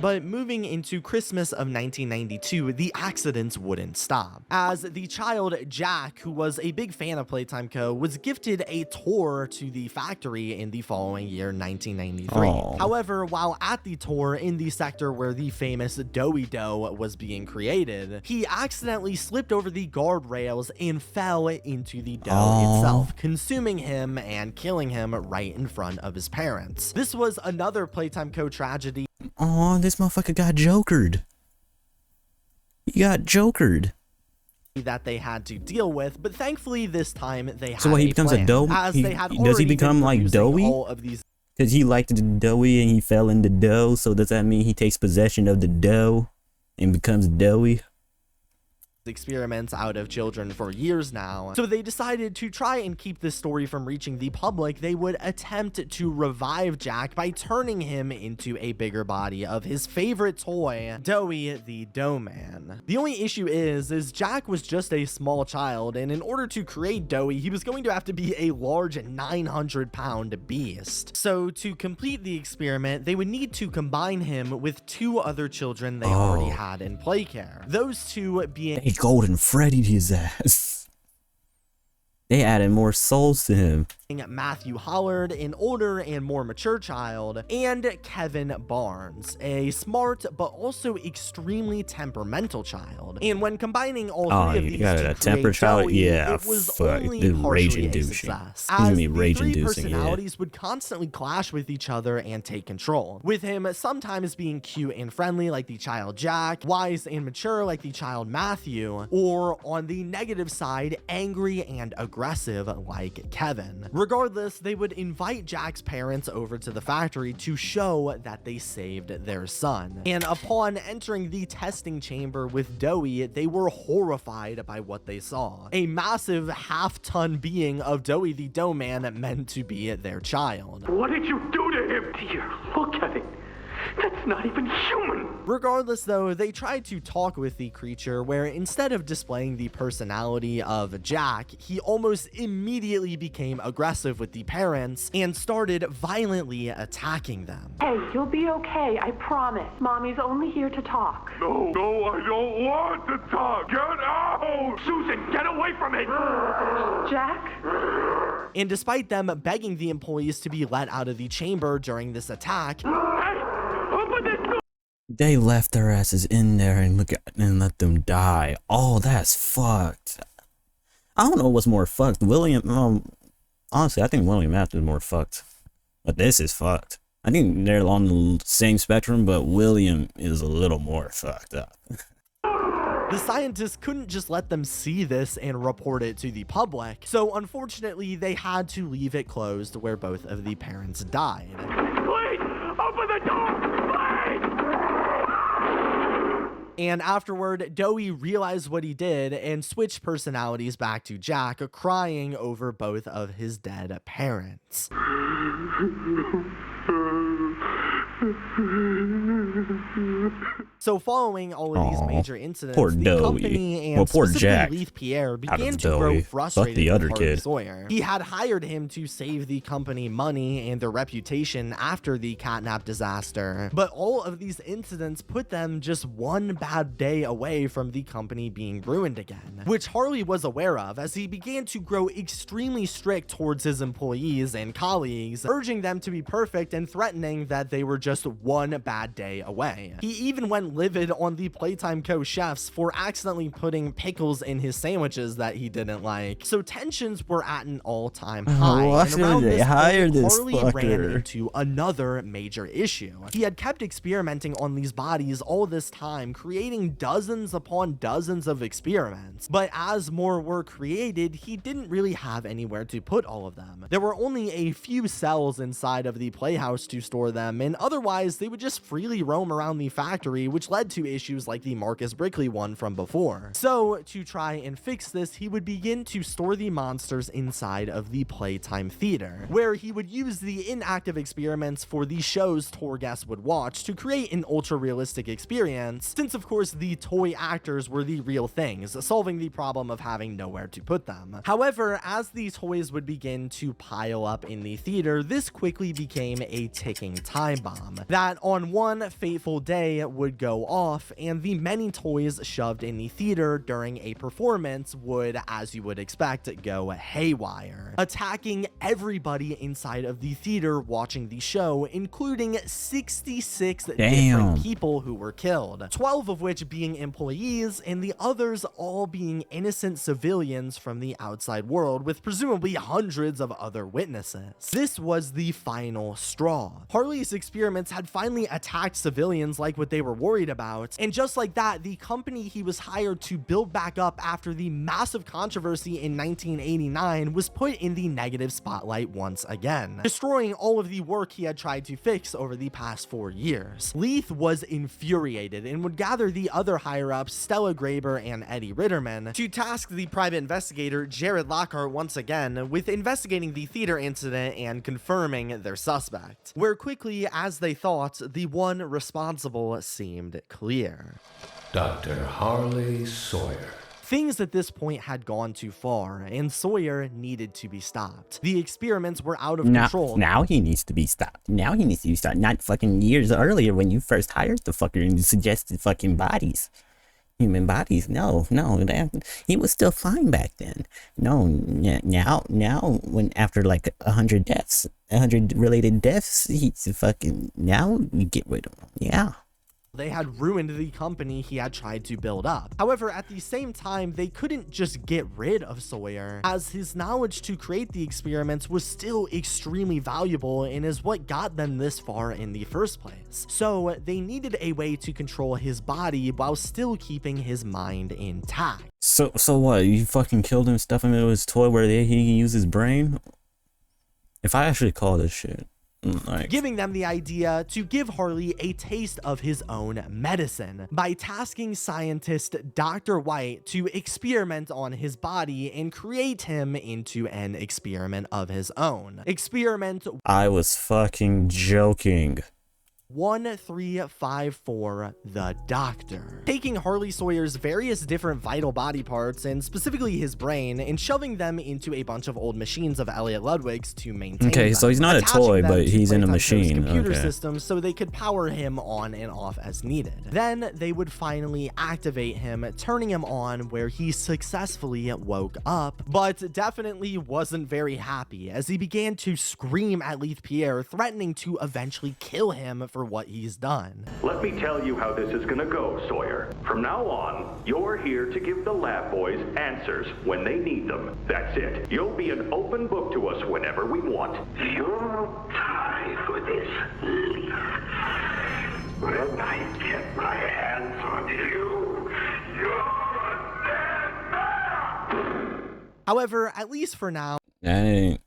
But moving into Christmas of 1992, the accidents wouldn't stop, as the child Jack, who was a big fan of Playtime Co., was gifted a tour to the factory in the following year, 1993. However, while at the tour in the sector where the famous Doughy Dough was being created, he accidentally slipped over the guardrails and fell into the dough itself, consuming him and killing him right in front of his parents. This was another Playtime Co. tragedy. Oh, this motherfucker got jokered. He got jokered. That they had to deal with, but thankfully this time they had. So what, he becomes a dough? Does he become like doughy? Because he liked the doughy and he fell in the dough. So does that mean he takes possession of the dough and becomes doughy? Experiments out of children for years now. So they decided to try and keep this story from reaching the public. They would attempt to revive Jack by turning him into a bigger body of his favorite toy, Doughy the Dough Man. The only issue is Jack was just a small child, and in order to create Doughy, he was going to have to be a large 900-pound beast. So to complete the experiment, they would need to combine him with two other children they already had in play care. Those two being Golden Freddy'd his ass. They added more souls to him. Matthew Hollard, an older and more mature child, and Kevin Barnes, a smart but also extremely temperamental child. And when combining all three of these to create Joey, it was only partially a success, as the three personalities would constantly clash with each other and take control, with him sometimes being cute and friendly like the child Jack, wise and mature like the child Matthew, or on the negative side, angry and aggressive like Kevin. Regardless, they would invite Jack's parents over to the factory to show that they saved their son. And upon entering the testing chamber with Doey, they were horrified by what they saw. A massive half-ton being of Doey the Dough Man meant to be their child. What did you do to him? Dear, look at it. That's not even human. Regardless, though, they tried to talk with the creature, where instead of displaying the personality of Jack, he almost immediately became aggressive with the parents and started violently attacking them. Hey, you'll be okay, I promise. Mommy's only here to talk. No, I don't want to talk. Get out! Susan, get away from it! Jack? And despite them begging the employees to be let out of the chamber during this attack, they left their asses in there and let them die. Oh, that's fucked. I don't know what's more fucked. Honestly, I think William Afton is more fucked. But this is fucked. I think they're on the same spectrum, but William is a little more fucked up. the scientists couldn't just let them see this and report it to the public, so unfortunately they had to leave it closed where both of the parents died. Please, open the door! And afterward, Doey realized what he did and switched personalities back to Jack, crying over both of his dead parents. So following all of these major incidents, the company and specifically Leith Pierre began to grow frustrated with Harley Sawyer. He had hired him to save the company money and their reputation after the catnap disaster, but all of these incidents put them just one bad day away from the company being ruined again, which Harley was aware of as he began to grow extremely strict towards his employees and colleagues, urging them to be perfect and threatening that they were just one bad day away. He even went livid on the Playtime Co. chefs for accidentally putting pickles in his sandwiches that he didn't like. So tensions were at an all-time high. And around this point, Harley ran into another major issue. He had kept experimenting on these bodies all this time, creating dozens upon dozens of experiments. But as more were created, he didn't really have anywhere to put all of them. There were only a few cells inside of the playhouse to store them, and otherwise they would just freely roam around the factory, which led to issues like the Marcus Brickley one from before. So to try and fix this, he would begin to store the monsters inside of the Playtime Theater, where he would use the inactive experiments for the shows tour guests would watch to create an ultra-realistic experience, since of course the toy actors were the real things, solving the problem of having nowhere to put them. However, as these toys would begin to pile up in the theater, this quickly became a ticking time bomb that on one fateful day would go off, and the many toys shoved in the theater during a performance would, as you would expect, go haywire, attacking everybody inside of the theater watching the show, including 66 different people who were killed, 12 of which being employees and the others all being innocent civilians from the outside world, with presumably hundreds of other witnesses. This was the final straw. Harley's experiments had finally attacked civilians like what they were worried about, and just like that, the company he was hired to build back up after the massive controversy in 1989 was put in the negative spotlight once again, destroying all of the work he had tried to fix over the past 4 years. Leith was infuriated and would gather the other higher-ups, Stella Graber and Eddie Ritterman, to task the private investigator Jared Lockhart once again with investigating the theater incident and confirming their suspect, where quickly, as they thought, the one responsible seemed clear. Dr. Harley Sawyer. Things at this point had gone too far, and Sawyer needed to be stopped. The experiments were out of control. Now he needs to be stopped. Now he needs to be stopped. Not fucking years earlier when you first hired the fucker and you suggested fucking bodies. human bodies. No, he was still fine back then. No, now when after like 100 deaths, 100 related deaths, he's fucking, now you get rid of him. Yeah. They had ruined the company he had tried to build up. However, at the same time, they couldn't just get rid of Sawyer, as his knowledge to create the experiments was still extremely valuable and is what got them this far in the first place. So they needed a way to control his body while still keeping his mind intact. So what? You fucking killed him, stuff him into his toy where he can use his brain? If I actually call this shit. Like, giving them the idea to give Harley a taste of his own medicine by tasking scientist Dr. White to experiment on his body and create him into an experiment of his own. Experiment I was fucking joking. 1354, the Doctor. Taking Harley Sawyer's various different vital body parts, and specifically his brain, and shoving them into a bunch of old machines of Elliot Ludwig's to maintain them. So he's not a toy, but he's in a machine. Computer systems so they could power him on and off as needed. Then they would finally activate him, turning him on where he successfully woke up, but definitely wasn't very happy as he began to scream at Leith Pierre, threatening to eventually kill him for what he's done. Let me tell you how this is gonna go, Sawyer. From now on, you're here to give the lab boys answers when they need them. That's it. You'll be an open book to us whenever we want. You'll die for this, Leaf. When I get my hands on you, you're dead. However, at least for now, that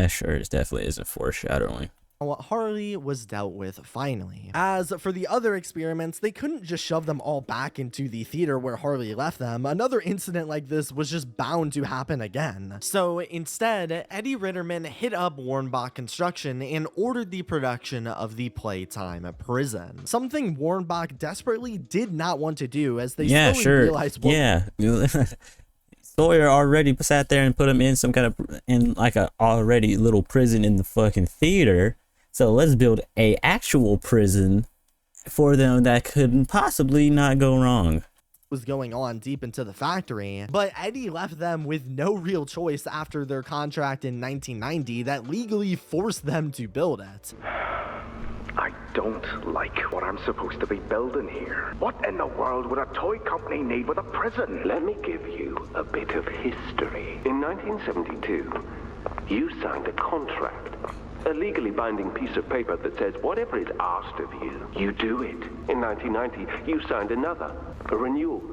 sure definitely isn't foreshadowing. Harley was dealt with finally. As for the other experiments, they couldn't just shove them all back into the theater where Harley left them. Another incident like this was just bound to happen again. So instead, Eddie Ritterman hit up Warnbach Construction and ordered the production of the Playtime prison. Something Warnbach desperately did not want to do, as they slowly realized what Sawyer already sat there and put him in some kind of, in like a already little prison in the fucking theater. So let's build a actual prison for them that couldn't possibly not go wrong. Was going on deep into the factory, but Eddie left them with no real choice after their contract in 1990 that legally forced them to build it. I don't like what I'm supposed to be building here. What in the world would a toy company need with a prison? Let me give you a bit of history. In 1972, you signed a contract. A legally binding piece of paper that says whatever is asked of you, you do it. In 1990, you signed another, a renewal.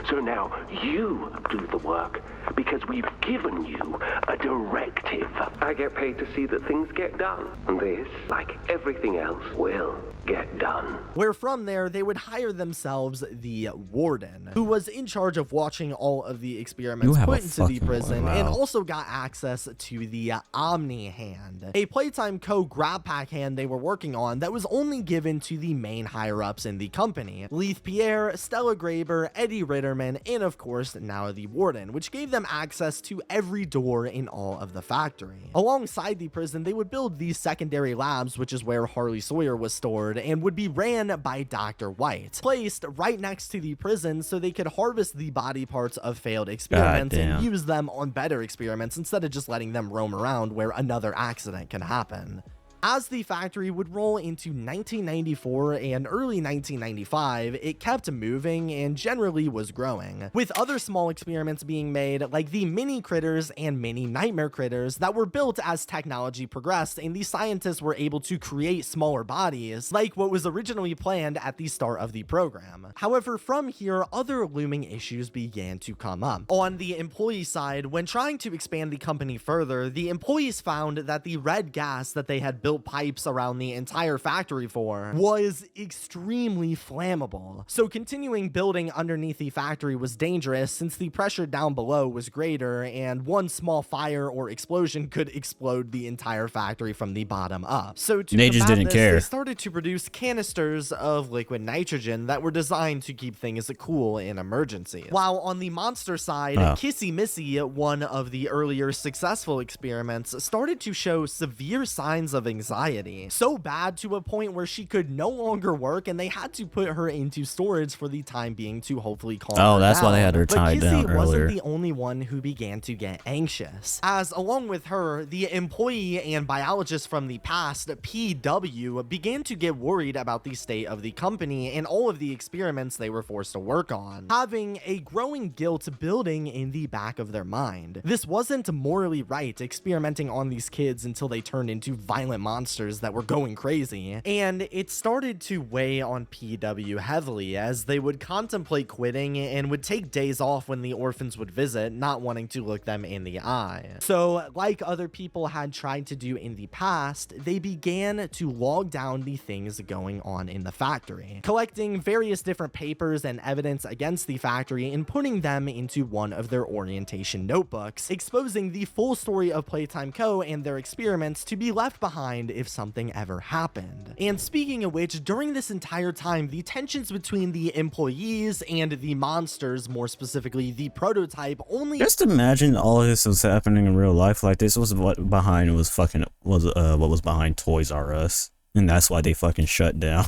So now you do the work because we've given you a directive. I get paid to see that things get done. And this, like everything else, will get done. Where from there, they would hire themselves the warden, who was in charge of watching all of the experiments put into the prison, and also got access to the Omni Hand, a Playtime Co. grab pack hand they were working on that was only given to the main higher-ups in the company: Leith Pierre, Stella Graber, Eddie Ritterman, and of course now the warden, which gave them access to every door in all of the factory. Alongside the prison, they would build these secondary labs, which is where Harley Sawyer was stored, and would be ran by Dr. White, placed right next to the prison so they could harvest the body parts of failed experiments and use them on better experiments instead of just letting them roam around where another accident can happen. As the factory would roll into 1994 and early 1995, it kept moving and generally was growing, with other small experiments being made like the mini critters and mini nightmare critters that were built as technology progressed and the scientists were able to create smaller bodies, like what was originally planned at the start of the program. However, from here, other looming issues began to come up. On the employee side, when trying to expand the company further, the employees found that the red gas that they had built pipes around the entire factory for was extremely flammable. So continuing building underneath the factory was dangerous since the pressure down below was greater and one small fire or explosion could explode the entire factory from the bottom up. So to they just didn't care. They started to produce canisters of liquid nitrogen that were designed to keep things cool in emergencies. While on the monster side, Kissy Missy, one of the earlier successful experiments, started to show severe signs of anxiety. So bad to a point where she could no longer work and they had to put her into storage for the time being to hopefully calm her down. Oh, that's why they had her tied down But Kissy earlier. wasn't the only one who began to get anxious, as along with her, the employee and biologist from the past, PW, began to get worried about the state of the company and all of the experiments they were forced to work on, having a growing guilt building in the back of their mind. This wasn't morally right, experimenting on these kids until they turned into violent monsters that were going crazy, and it started to weigh on PW heavily as they would contemplate quitting and would take days off when the orphans would visit, not wanting to look them in the eye. So, like other people had tried to do in the past, they began to log down the things going on in the factory, collecting various different papers and evidence against the factory and putting them into one of their orientation notebooks, exposing the full story of Playtime Co. and their experiments to be left behind if something ever happened. And speaking of which, during this entire time, the tensions between the employees and the monsters, more specifically the prototype, only— Just imagine all of this was happening in real life. Like, this was what behind what was behind Toys R Us. And that's why they fucking shut down.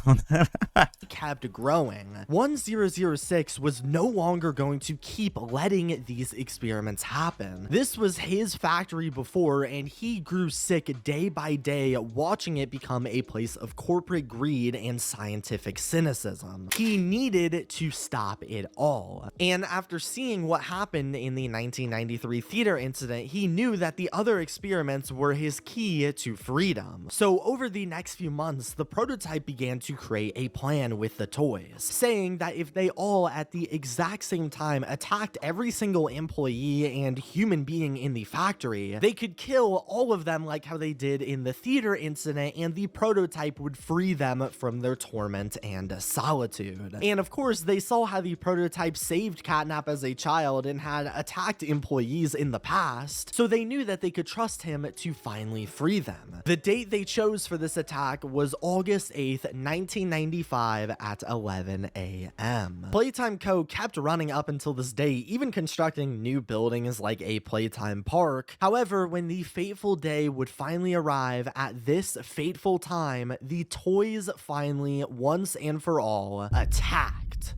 kept growing. 1006 was no longer going to keep letting these experiments happen. This was his factory before, and he grew sick day by day watching it become a place of corporate greed and scientific cynicism. He needed to stop it all. And after seeing what happened in the 1993 theater incident, he knew that the other experiments were his key to freedom. So over the next few months, the prototype began to create a plan with the toys, saying that if they all at the exact same time attacked every single employee and human being in the factory, they could kill all of them like how they did in the theater incident, and the prototype would free them from their torment and solitude. And of course, they saw how the prototype saved Catnap as a child and had attacked employees in the past, so they knew that they could trust him to finally free them. The date they chose for this attack was August 8th, 1995 at 11 a.m. Playtime Co. kept running up until this day, even constructing new buildings like a Playtime Park. However, when the fateful day would finally arrive at this fateful time, the toys finally, once and for all, attacked.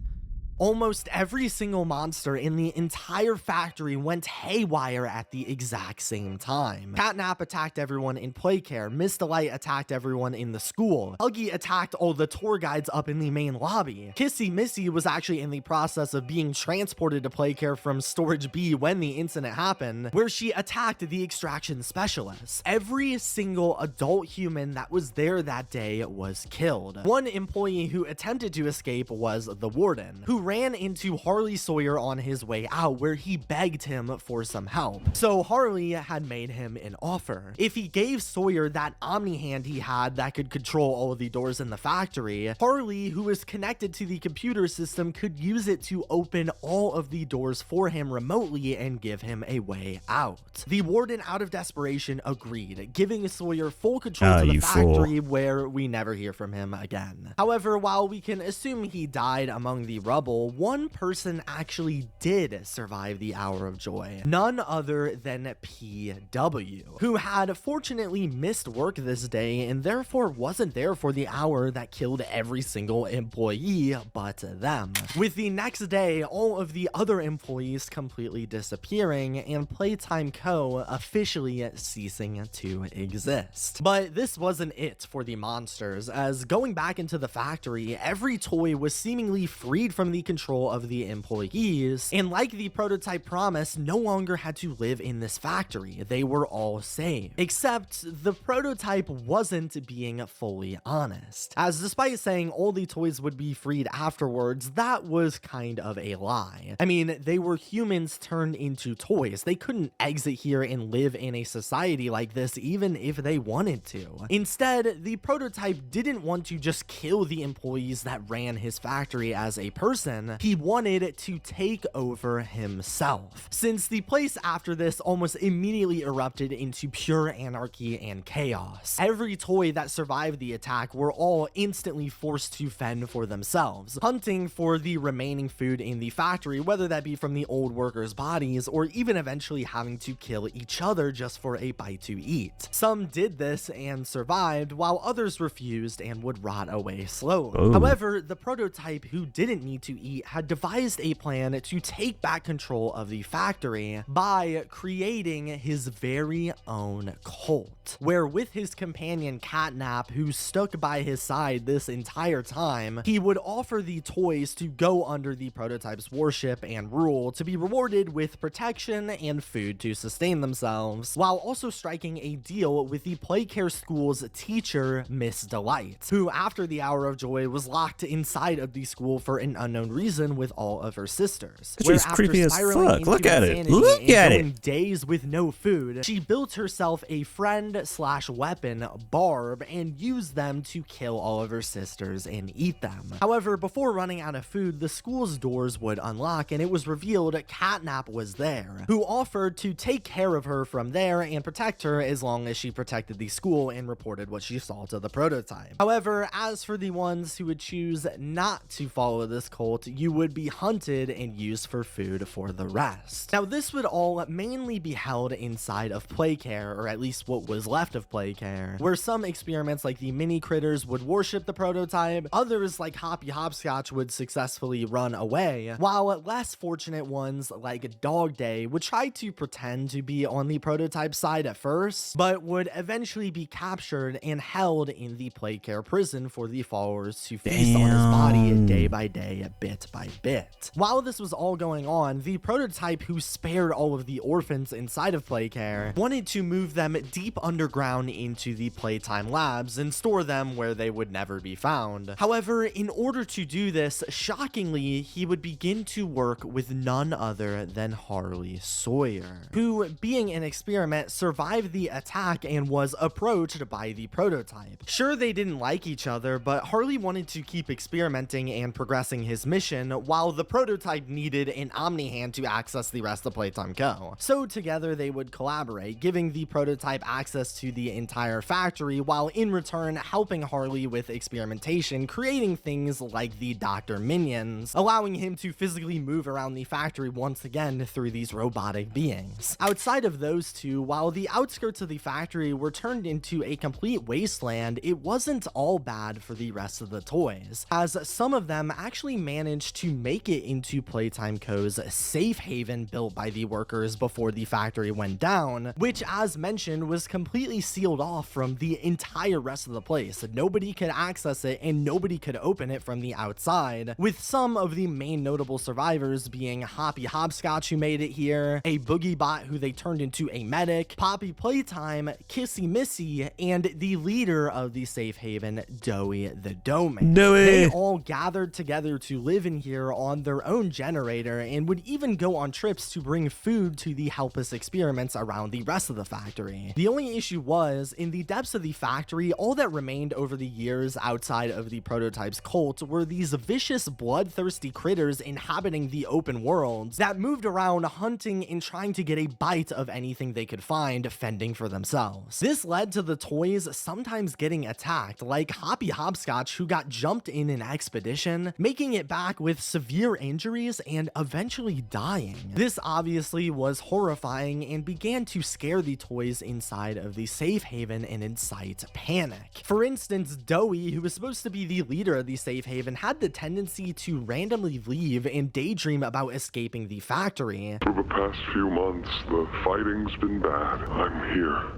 Almost every single monster in the entire factory went haywire at the exact same time. Catnap attacked everyone in Playcare, Miss Delight attacked everyone in the school, Huggy attacked all the tour guides up in the main lobby, Kissy Missy was actually in the process of being transported to Playcare from Storage B when the incident happened, where she attacked the extraction specialists. Every single adult human that was there that day was killed. One employee who attempted to escape was the warden, who ran into Harley Sawyer on his way out, where he begged him for some help. So Harley had made him an offer. If he gave Sawyer that Omni hand he had that could control all of the doors in the factory, Harley, who was connected to the computer system, could use it to open all of the doors for him remotely and give him a way out. The warden, out of desperation, agreed, giving Sawyer full control to the factory, where we never hear from him again. However, while we can assume he died among the rubble, one person actually did survive the hour of joy, none other than PW, who had fortunately missed work this day and therefore wasn't there for the hour that killed every single employee but them. With the next day, all of the other employees completely disappearing and Playtime Co. officially ceasing to exist. But this wasn't it for the monsters, as going back into the factory, every toy was seemingly freed from the control of the employees, and like the prototype promised, no longer had to live in this factory. They were all saved. Except the prototype wasn't being fully honest, as despite saying all the toys would be freed afterwards, that was kind of a lie. I mean, they were humans turned into toys. They couldn't exit here and live in a society like this even if they wanted to. Instead, the prototype didn't want to just kill the employees that ran his factory as a person. prison, he wanted to take over himself. Since the place after this almost immediately erupted into pure anarchy and chaos. Every toy that survived the attack were all instantly forced to fend for themselves, hunting for the remaining food in the factory, whether that be from the old workers' bodies or even eventually having to kill each other just for a bite to eat. Some did this and survived, while others refused and would rot away slowly. Oh. However, the prototype who didn't need to eat had devised a plan to take back control of the factory by creating his very own cult, where with his companion Catnap, who stuck by his side this entire time, he would offer the toys to go under the prototype's worship and rule to be rewarded with protection and food to sustain themselves, while also striking a deal with the Playcare School's teacher, Miss Delight, who after the Hour of Joy was locked inside of the school for an unknown reason with all of her sisters. She's creepy as fuck. Look at it. Look at it. Days with no food, she built herself a friend/weapon, Barb, and used them to kill all of her sisters and eat them. However, before running out of food, the school's doors would unlock and it was revealed Catnap was there, who offered to take care of her from there and protect her as long as she protected the school and reported what she saw to the prototype. However, as for the ones who would choose not to follow this cult, you would be hunted and used for food for the rest. Now, this would all mainly be held inside of Playcare, or at least what was left of Playcare, where some experiments like the mini critters would worship the prototype, others like Hoppy Hopscotch would successfully run away, while less fortunate ones like Dog Day would try to pretend to be on the prototype side at first, but would eventually be captured and held in the Playcare prison for the followers to feast on his body day by day, bit by bit. While this was all going on, the prototype who spared all of the orphans inside of Playcare wanted to move them deep underground into the Playtime labs and store them where they would never be found. However, in order to do this, shockingly, he would begin to work with none other than Harley Sawyer, who, being an experiment, survived the attack and was approached by the prototype. Sure, they didn't like each other, but Harley wanted to keep experimenting and progressing his mission, while the prototype needed an Omni-Hand to access the rest of Playtime Co. So together they would collaborate, giving the prototype access to the entire factory, while in return helping Harley with experimentation, creating things like the Dr. Minions, allowing him to physically move around the factory once again through these robotic beings. Outside of those two, while the outskirts of the factory were turned into a complete wasteland, it wasn't all bad for the rest of the toys, as some of them actually managed to make it into Playtime Co.'s safe haven built by the workers before the factory went down, which, as mentioned, was completely sealed off from the entire rest of the place. Nobody could access it and nobody could open it from the outside, with some of the main notable survivors being Hoppy Hopscotch, who made it here, a Boogie Bot who they turned into a medic, Poppy Playtime, Kissy Missy, and the leader of the safe haven, Doughy the Dough-Man. They all gathered together to live in here on their own generator and would even go on trips to bring food to the helpless experiments around the rest of the factory. The only issue was, in the depths of the factory, all that remained over the years outside of the prototype's cult were these vicious, bloodthirsty critters inhabiting the open worlds that moved around hunting and trying to get a bite of anything they could find, fending for themselves. This led to the toys sometimes getting attacked, like Hoppy Hopscotch, who got jumped in an expedition, making it back with severe injuries and eventually dying. This obviously was horrifying and began to scare the toys inside of the safe haven and incite panic. For instance, Doughy, who was supposed to be the leader of the safe haven, had the tendency to randomly leave and daydream about escaping the factory. For the past few months, the fighting's been bad. I'm here,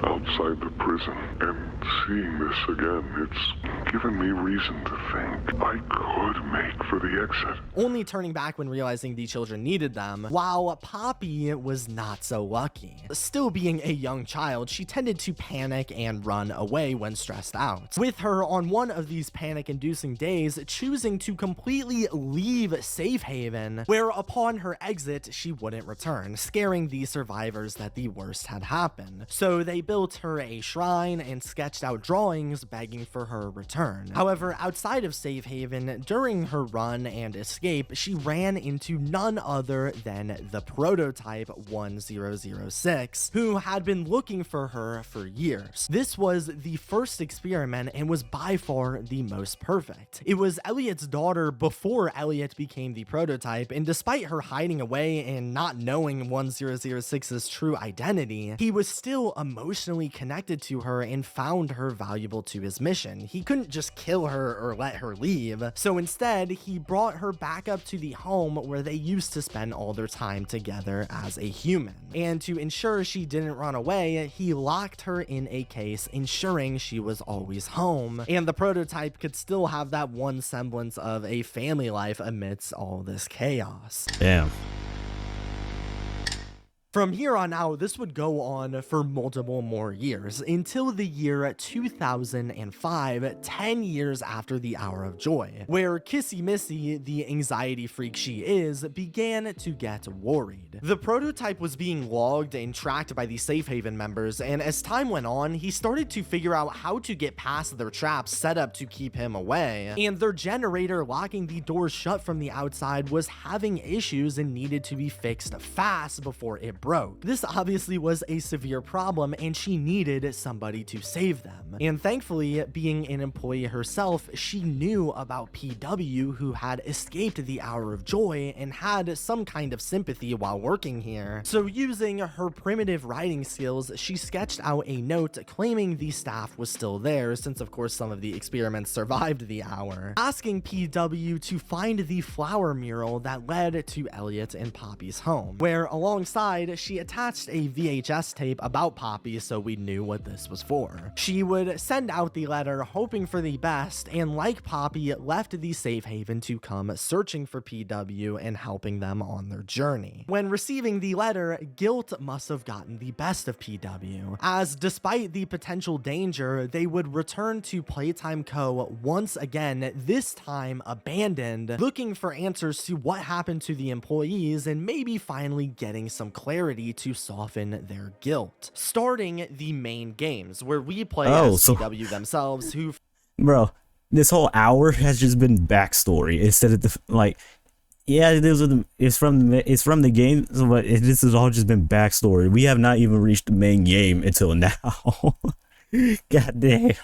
outside the prison, and seeing this again, it's given me reason to think I could make for the exit. Only turning back when realizing the children needed them, while Poppy was not so lucky. Still being a young child, she tended to panic and run away when stressed out, with her on one of these panic-inducing days choosing to completely leave Safe Haven, where upon her exit, she wouldn't return, scaring the survivors that the worst had happened. So they built her a shrine and sketched out drawings begging for her return. However, outside of Safe Haven, during her run and escape, she ran into none other than the prototype 1006, who had been looking for her for years. This was the first experiment and was by far the most perfect. It was Elliot's daughter before Elliot became the prototype, and despite her hiding away and not knowing 1006's true identity, he was still emotionally connected to her and found her valuable to his mission. He couldn't just kill her or let her leave, so instead he brought her back up to the home where they used to spend all their time together as a human. And to ensure she didn't run away, he locked her in a case, ensuring she was always home, and the prototype could still have that one semblance of a family life amidst all this chaos. Damn. From here on out, this would go on for multiple more years, until the year 2005, 10 years after the Hour of Joy, where Kissy Missy, the anxiety freak she is, began to get worried. The prototype was being logged and tracked by the Safe Haven members, and as time went on, he started to figure out how to get past their traps set up to keep him away, and their generator locking the doors shut from the outside was having issues and needed to be fixed fast before it broke. This obviously was a severe problem, and she needed somebody to save them. And thankfully, being an employee herself, she knew about PW, who had escaped the Hour of Joy and had some kind of sympathy while working here. So using her primitive writing skills, she sketched out a note claiming the staff was still there, since of course some of the experiments survived the hour, asking PW to find the flower mural that led to Elliot and Poppy's home, where alongside she attached a VHS tape about Poppy so we knew what this was for. She would send out the letter hoping for the best, and like Poppy, left the safe haven to come searching for PW and helping them on their journey. When receiving the letter, guilt must have gotten the best of PW, as despite the potential danger, they would return to Playtime Co. once again, this time abandoned, looking for answers to what happened to the employees and maybe finally getting some clarity to soften their guilt. Starting the main games, where we play as PW themselves, who... Bro, this whole hour has just been backstory instead of the, yeah, it's from the game, but this has all just been backstory. We have not even reached the main game until now. God damn.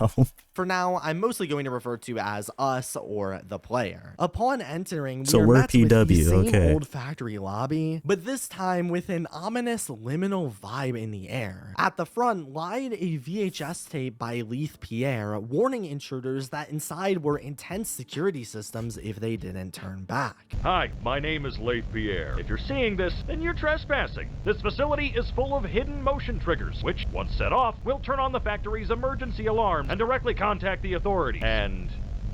For now, I'm mostly going to refer to as us or the player. Upon entering, we're met PW, with the same okay. old factory lobby, but this time with an ominous liminal vibe in the air. At the front lied a VHS tape by Leith Pierre, warning intruders that inside were intense security systems if they didn't turn back. Hi, my name is Leith Pierre. If you're seeing this, then you're trespassing. This facility is full of hidden motion triggers, which, once set off, will turn on the factory's emergency alarm and directly contact the authorities. And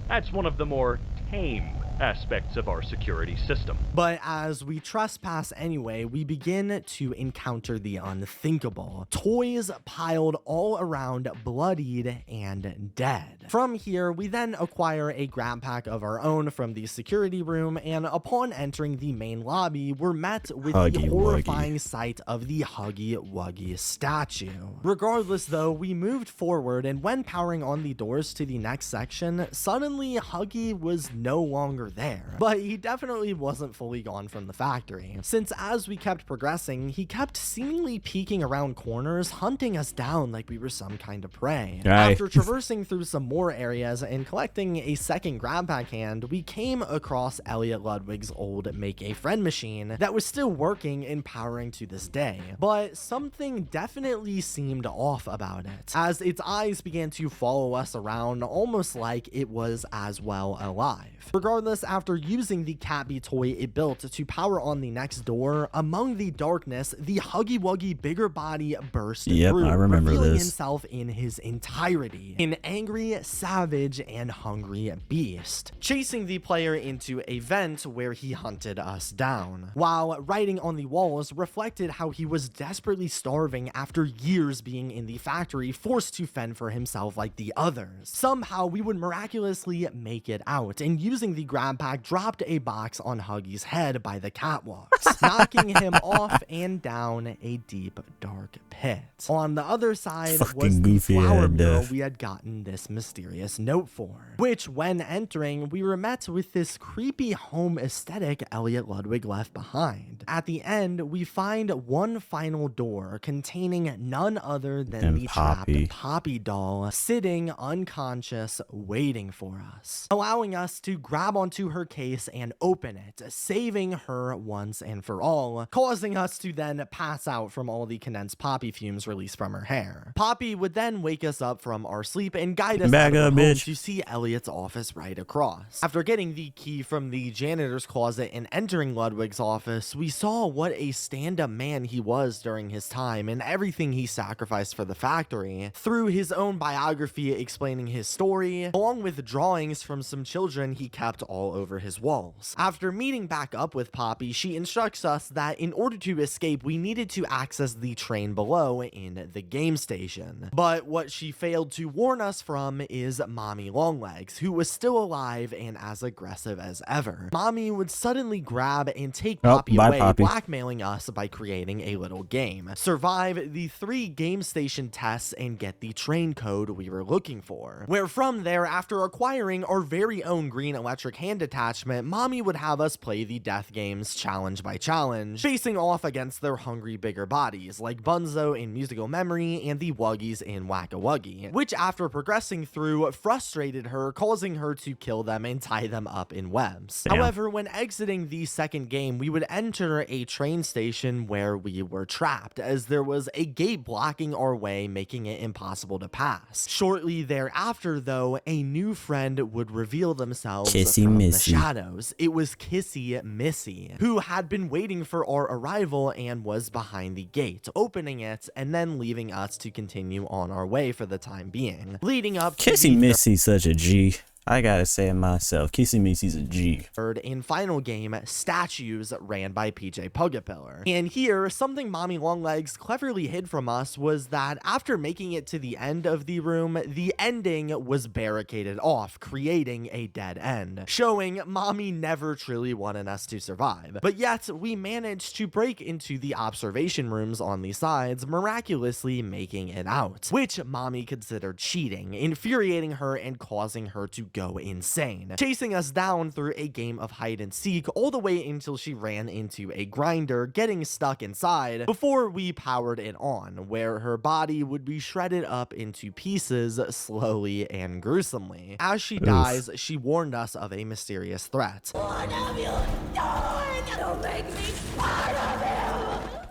that's one of the more tame aspects of our security system. But as we trespass anyway, we begin to encounter the unthinkable. Toys piled all around, bloodied and dead. From here, we then acquire a grab pack of our own from the security room, and upon entering the main lobby, we're met with the horrifying sight of the Huggy Wuggy statue. Regardless though, we moved forward, and when powering on the doors to the next section, suddenly Huggy was no longer there, but he definitely wasn't fully gone from the factory, since as we kept progressing, he kept seemingly peeking around corners, hunting us down like we were some kind of prey. After traversing through some more areas and collecting a second grab pack hand, we came across Elliot Ludwig's old Make a Friend machine that was still working and powering to this day, but something definitely seemed off about it, as its eyes began to follow us around almost like it was as well alive. Regardless, after using the Catbee toy it built to power on the next door, among the darkness, the Huggy Wuggy bigger body burst through, I remember revealing this. himself in his entirety, an angry, savage, and hungry beast, chasing the player into a vent where he hunted us down, while writing on the walls reflected how he was desperately starving after years being in the factory, forced to fend for himself like the others. Somehow we would miraculously make it out, and using the grab backpack dropped a box on Huggy's head by the catwalks, knocking him off and down a deep, dark pit. On the other side was the flower mural we had gotten this mysterious note for, which when entering, we were met with this creepy home aesthetic Elliot Ludwig left behind. At the end, we find one final door containing none other than the trapped Poppy doll sitting unconscious waiting for us, allowing us to grab onto her case and open it, saving her once and for all, causing us to then pass out from all the condensed Poppy fumes released from her hair. Poppy would then wake us up from our sleep and guide us out of her home to see Elliot's office right across. After getting the key from the janitor's closet and entering Ludwig's office, we saw what a stand-up man he was during his time and everything he sacrificed for the factory, through his own biography explaining his story, along with drawings from some children he kept all over his walls. After meeting back up with Poppy, she instructs us that in order to escape, we needed to access the train below in the game station. But what she failed to warn us from is Mommy Longlegs, who was still alive and as aggressive as ever. Mommy would suddenly grab and take Poppy away, blackmailing us by creating a little game. Survive the 3 game station tests and get the train code we were looking for. Where from there, after acquiring our very own green electric hand attachment, Mommy would have us play the death games challenge by challenge, facing off against their hungry bigger bodies, like Bunzo in Musical Memory and the Wuggies in Wacka Wuggy, which after progressing through, frustrated her, causing her to kill them and tie them up in webs. However, when exiting the second game, we would enter a train station where we were trapped, as there was a gate blocking our way, making it impossible to pass. Shortly thereafter, though, a new friend would reveal themselves from the shadows. It was Kissy Missy, who had been waiting for our arrival and was behind the gate, opening it and then leaving us to continue on our way for the time being, leading up to Kissy Missy's such a G. I gotta say it myself. Kissy Missy's a G. Third and final game, Statues, ran by PJ Pugapillar. And here, something Mommy Longlegs cleverly hid from us was that after making it to the end of the room, the ending was barricaded off, creating a dead end, showing Mommy never truly wanted us to survive. But yet, we managed to break into the observation rooms on the sides, miraculously making it out, which Mommy considered cheating, infuriating her and causing her to go insane, chasing us down through a game of hide and seek all the way until she ran into a grinder, getting stuck inside before we powered it on, where her body would be shredded up into pieces slowly and gruesomely. As she dies, she warned us of a mysterious threat. One of you die! Don't make me part of it!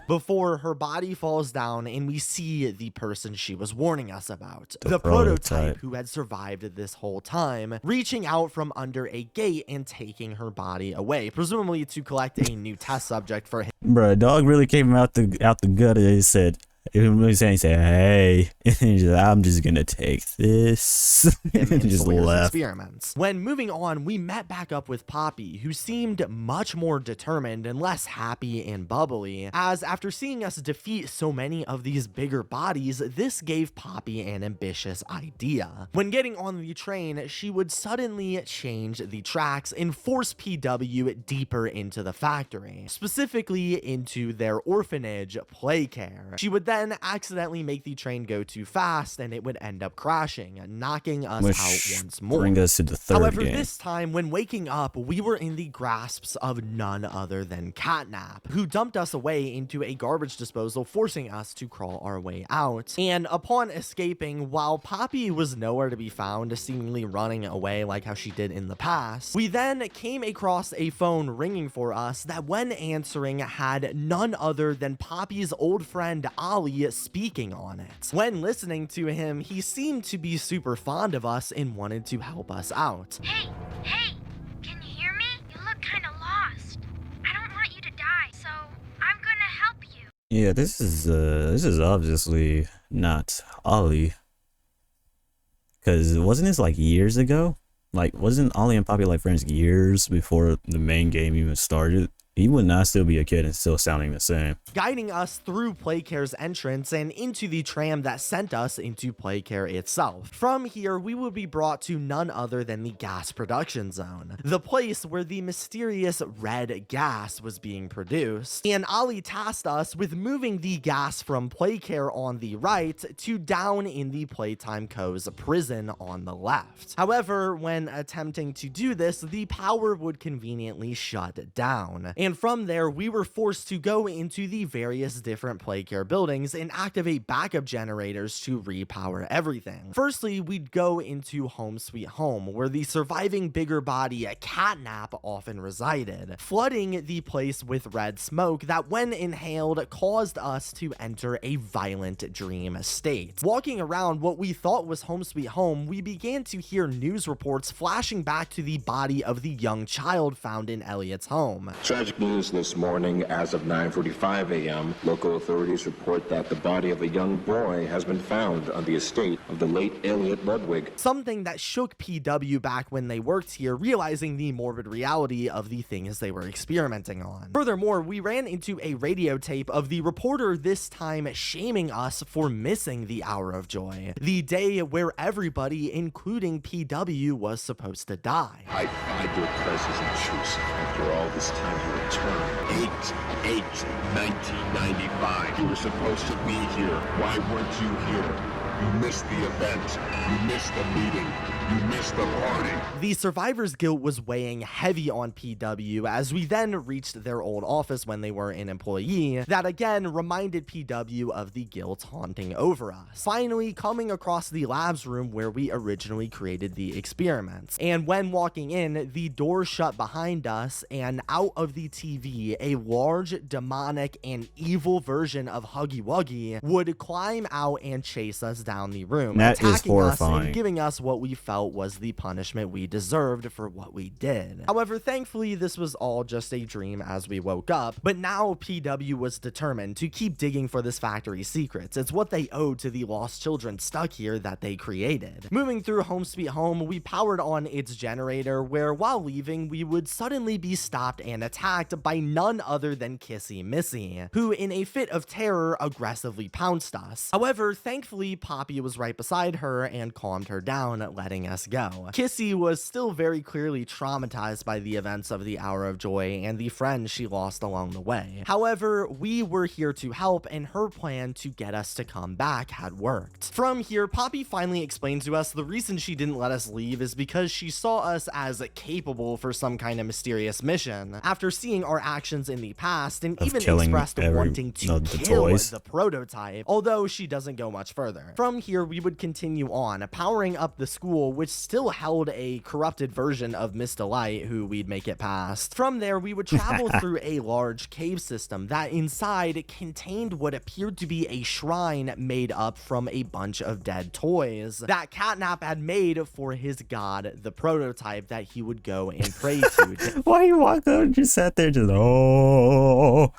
Before her body falls down and we see the person she was warning us about, the prototype who had survived this whole time, reaching out from under a gate and taking her body away, presumably to collect a new test subject for him. Bruh, dog really came out the gutter and said, he said, hey, and he's like, I'm just gonna take this, and just left. Experiments. When moving on, we met back up with Poppy, who seemed much more determined and less happy and bubbly, as after seeing us defeat so many of these bigger bodies, this gave Poppy an ambitious idea. When getting on the train, she would suddenly change the tracks and force PW deeper into the factory, specifically into their orphanage, Playcare. She would then accidentally make the train go too fast and it would end up crashing, knocking us out once more. Bring us to the third However, game. this time when waking up, we were in the grasps of none other than Catnap, who dumped us away into a garbage disposal, forcing us to crawl our way out. And upon escaping, while Poppy was nowhere to be found, seemingly running away like how she did in the past, we then came across a phone ringing for us that when answering had none other than Poppy's old friend Ollie speaking on it. When listening to him, he seemed to be super fond of us and wanted to help us out. Hey, can you hear me? You look kind of lost. I don't want you to die, so I'm gonna help you. Yeah, this is obviously not Ollie, because wasn't this like years ago? Like, wasn't Ollie and Poppy like friends years before the main game even started? He would not still be a kid and still sounding the same. Guiding us through Playcare's entrance and into the tram that sent us into Playcare itself. From here, we would be brought to none other than the gas production zone, the place where the mysterious red gas was being produced. And Ollie tasked us with moving the gas from Playcare on the right to down in the Playtime Co.'s prison on the left. However, when attempting to do this, the power would conveniently shut down. And from there, we were forced to go into the various different Playcare buildings and activate backup generators to repower everything. Firstly, we'd go into Home Sweet Home, where the surviving bigger body Catnap often resided, flooding the place with red smoke that, when inhaled, caused us to enter a violent dream state. Walking around what we thought was Home Sweet Home, we began to hear news reports flashing back to the body of the young child found in Elliot's home. Tragic news this morning. As of 9:45 a.m., local authorities report that the body of a young boy has been found on the estate of the late Elliot Ludwig. Something that shook PW back when they worked here, realizing the morbid reality of the things they were experimenting on. Furthermore, we ran into a radio tape of the reporter this time shaming us for missing the Hour of Joy, the day where everybody, including PW, was supposed to die. I find your presence intrusive. After all this time, you returned. 8/8/1995. You were supposed to be here. Why weren't you here? You missed the event. You missed the meeting. You missed the party. The survivor's guilt was weighing heavy on PW as we then reached their old office when they were an employee. That again reminded PW of the guilt haunting over us. Finally coming across the labs room where we originally created the experiments. And when walking in, the door shut behind us, and out of the TV, a large, demonic, and evil version of Huggy Wuggy would climb out and chase us down the room, that is attacking us horrifying. and giving us what we felt was the punishment we deserved for what we did. However, thankfully, this was all just a dream as we woke up, but now PW was determined to keep digging for this factory's secrets. It's what they owed to the lost children stuck here that they created. Moving through Home Sweet Home, we powered on its generator, where while leaving, we would suddenly be stopped and attacked by none other than Kissy Missy, who in a fit of terror aggressively pounced us. However, thankfully, Poppy was right beside her and calmed her down, letting us go. Kissy was still very clearly traumatized by the events of the Hour of Joy and the friends she lost along the way. However, we were here to help, and her plan to get us to come back had worked. From here, Poppy finally explained to us the reason she didn't let us leave is because she saw us as capable for some kind of mysterious mission. After seeing our actions in the past, and even expressed wanting to kill the prototype, although she doesn't go much further. From here, we would continue on, powering up the school, which still held a corrupted version of Miss Delight, who we'd make it past. From there, we would travel through a large cave system that inside contained what appeared to be a shrine made up from a bunch of dead toys that Catnap had made for his god, the prototype, that he would go and pray to. Why you walked up and just sat there just, oh.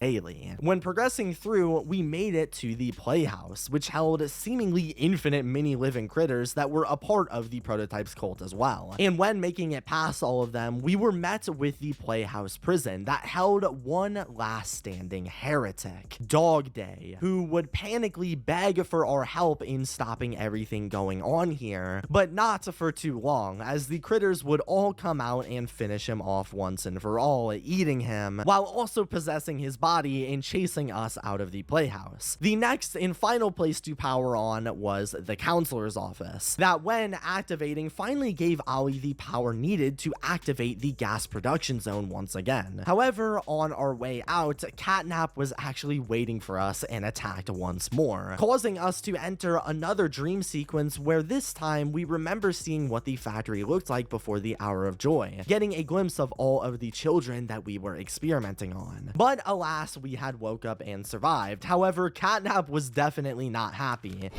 daily. When progressing through, we made it to the playhouse, which held seemingly infinite mini living critters that were a part of the prototype's cult as well. And when making it past all of them, we were met with the playhouse prison that held one last standing heretic, Dog Day, who would panically beg for our help in stopping everything going on here, but not for too long, as the critters would all come out and finish him off once and for all, eating him, while also possessing his body and chasing us out of the playhouse. The next and final place to power on was the counselor's office, that when activating finally gave Ollie the power needed to activate the gas production zone once again. However, on our way out, Catnap was actually waiting for us and attacked once more, causing us to enter another dream sequence where this time we remember seeing what the factory looked like before the Hour of Joy, getting a glimpse of all of the children that we were experimenting on. But alas, we had woke up and survived. However, Catnap was definitely not happy.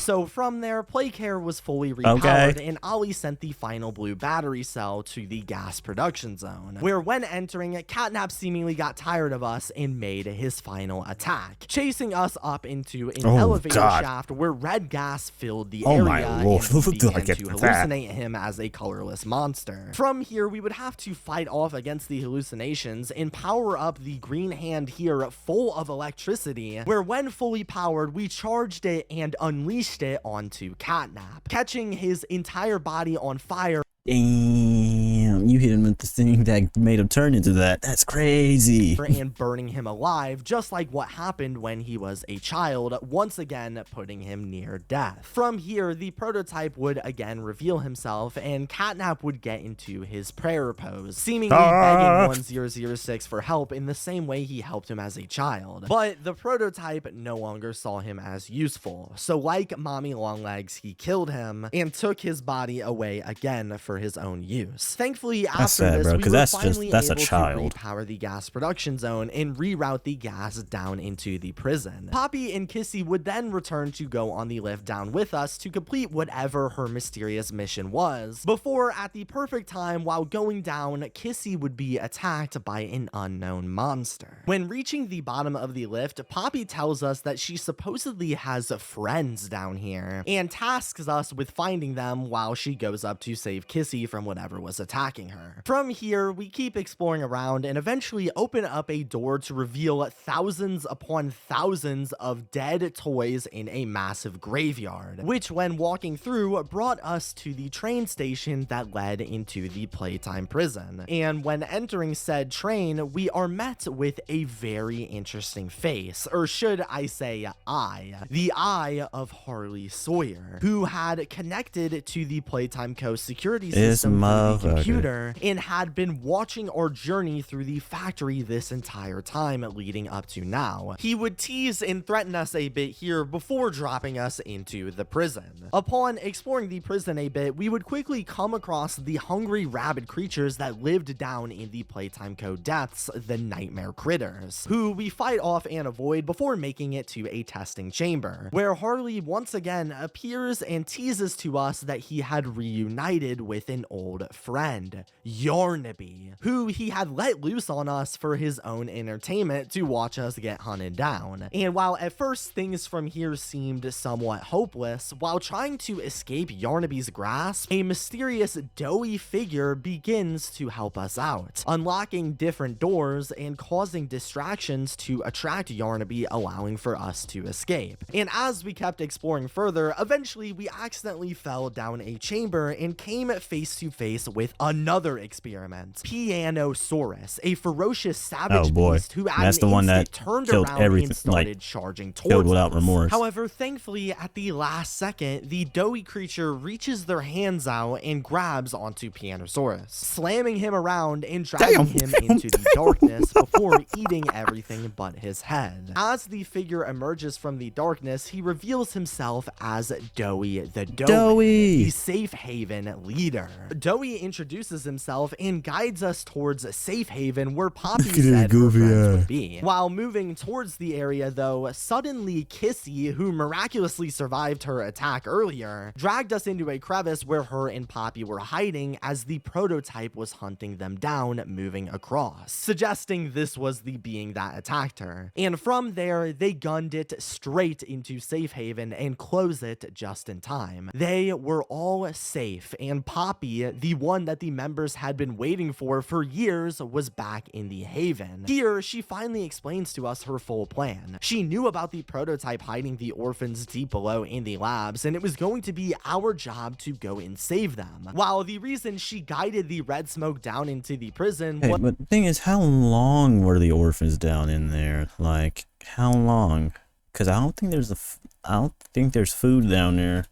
So from there, Playcare was fully repowered, and Ollie sent the final blue battery cell to the gas production zone, where when entering, Catnap seemingly got tired of us and made his final attack, chasing us up into an elevator shaft where red gas filled the area and began to hallucinate him as a colorless monster. From here, we would have to fight off against the hallucinations and power up the green hand here full of electricity, where when fully powered, we charged it and unleashed it onto Catnap, catching his entire body on fire. Damn, you hit him with the thing that made him turn into that. That's crazy. And burning him alive, just like what happened when he was a child, once again putting him near death. From here, the prototype would again reveal himself, and Catnap would get into his prayer pose, seemingly begging 1006 for help in the same way he helped him as a child. But the prototype no longer saw him as useful, so like Mommy Longlegs, he killed him and took his body away again for his own use. Thankfully, after this, we were finally able to repower the gas production zone and reroute the gas down into the prison. Poppy and Kissy would then return to go on the lift down with us to complete whatever her mysterious mission was, before at the perfect time while going down, Kissy would be attacked by an unknown monster. When reaching the bottom of the lift, Poppy tells us that she supposedly has friends down here and tasks us with finding them while she goes up to save Kissy from whatever was attacking her. From here, we keep exploring around and eventually open up a door to reveal thousands upon thousands of dead toys in a massive graveyard, which when walking through brought us to the train station that led into the Playtime prison. And when entering said train, we are met with a very interesting face, or should I say eye, the eye of Harley Sawyer, who had connected to the Playtime Co. security system through the computer and had been watching our journey through the factory this entire time leading up to now. He would tease and threaten us a bit here before dropping us into the prison. Upon exploring the prison a bit, we would quickly come across the hungry rabid creatures that lived down in the Playtime Co. depths, the Nightmare Critters, who we fight off and avoid before making it to a testing chamber, where Harley once again appears and teases to us that he had reunited with an old friend, Yarnaby, who he had let loose on us for his own entertainment to watch us get hunted down. And while at first things from here seemed somewhat hopeless, while trying to escape Yarnaby's grasp, a mysterious doughy figure begins to help us out, unlocking different doors and causing distractions to attract Yarnaby, allowing for us to escape. And as we kept exploring further, eventually we accidentally fell down a chamber and came face to face with another experiment, Pianosaurus, a ferocious savage beast who at an instant turned around and started charging towards us. However, thankfully at the last second, the doughy creature reaches their hands out and grabs onto Pianosaurus, slamming him around and dragging him into the darkness before eating everything but his head. As the figure emerges from the darkness, he reveals himself as Doughy the Doughy, the safe haven leader. Doughy introduces himself and guides us towards a safe haven where Poppy said her friends would be. While moving towards the area though, suddenly Kissy, who miraculously survived her attack earlier, dragged us into a crevice where her and Poppy were hiding as the prototype was hunting them down, moving across, suggesting this was the being that attacked her. And from there, they gunned it straight into safe haven and closed it just in time. They were all safe, and Poppy, the one that the members had been waiting for years, was back in the haven. Here, she finally explains to us her full plan. She knew about the prototype hiding the orphans deep below in the labs, and it was going to be our job to go and save them. While the reason she guided the red smoke down into the prison but the thing is, how long were the orphans down in there? Like, how long? Because I don't think there's food down there.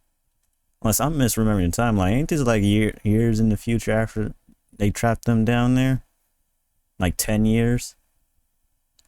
Unless I'm misremembering the timeline. Ain't this like years in the future after they trapped them down there? Like 10 years?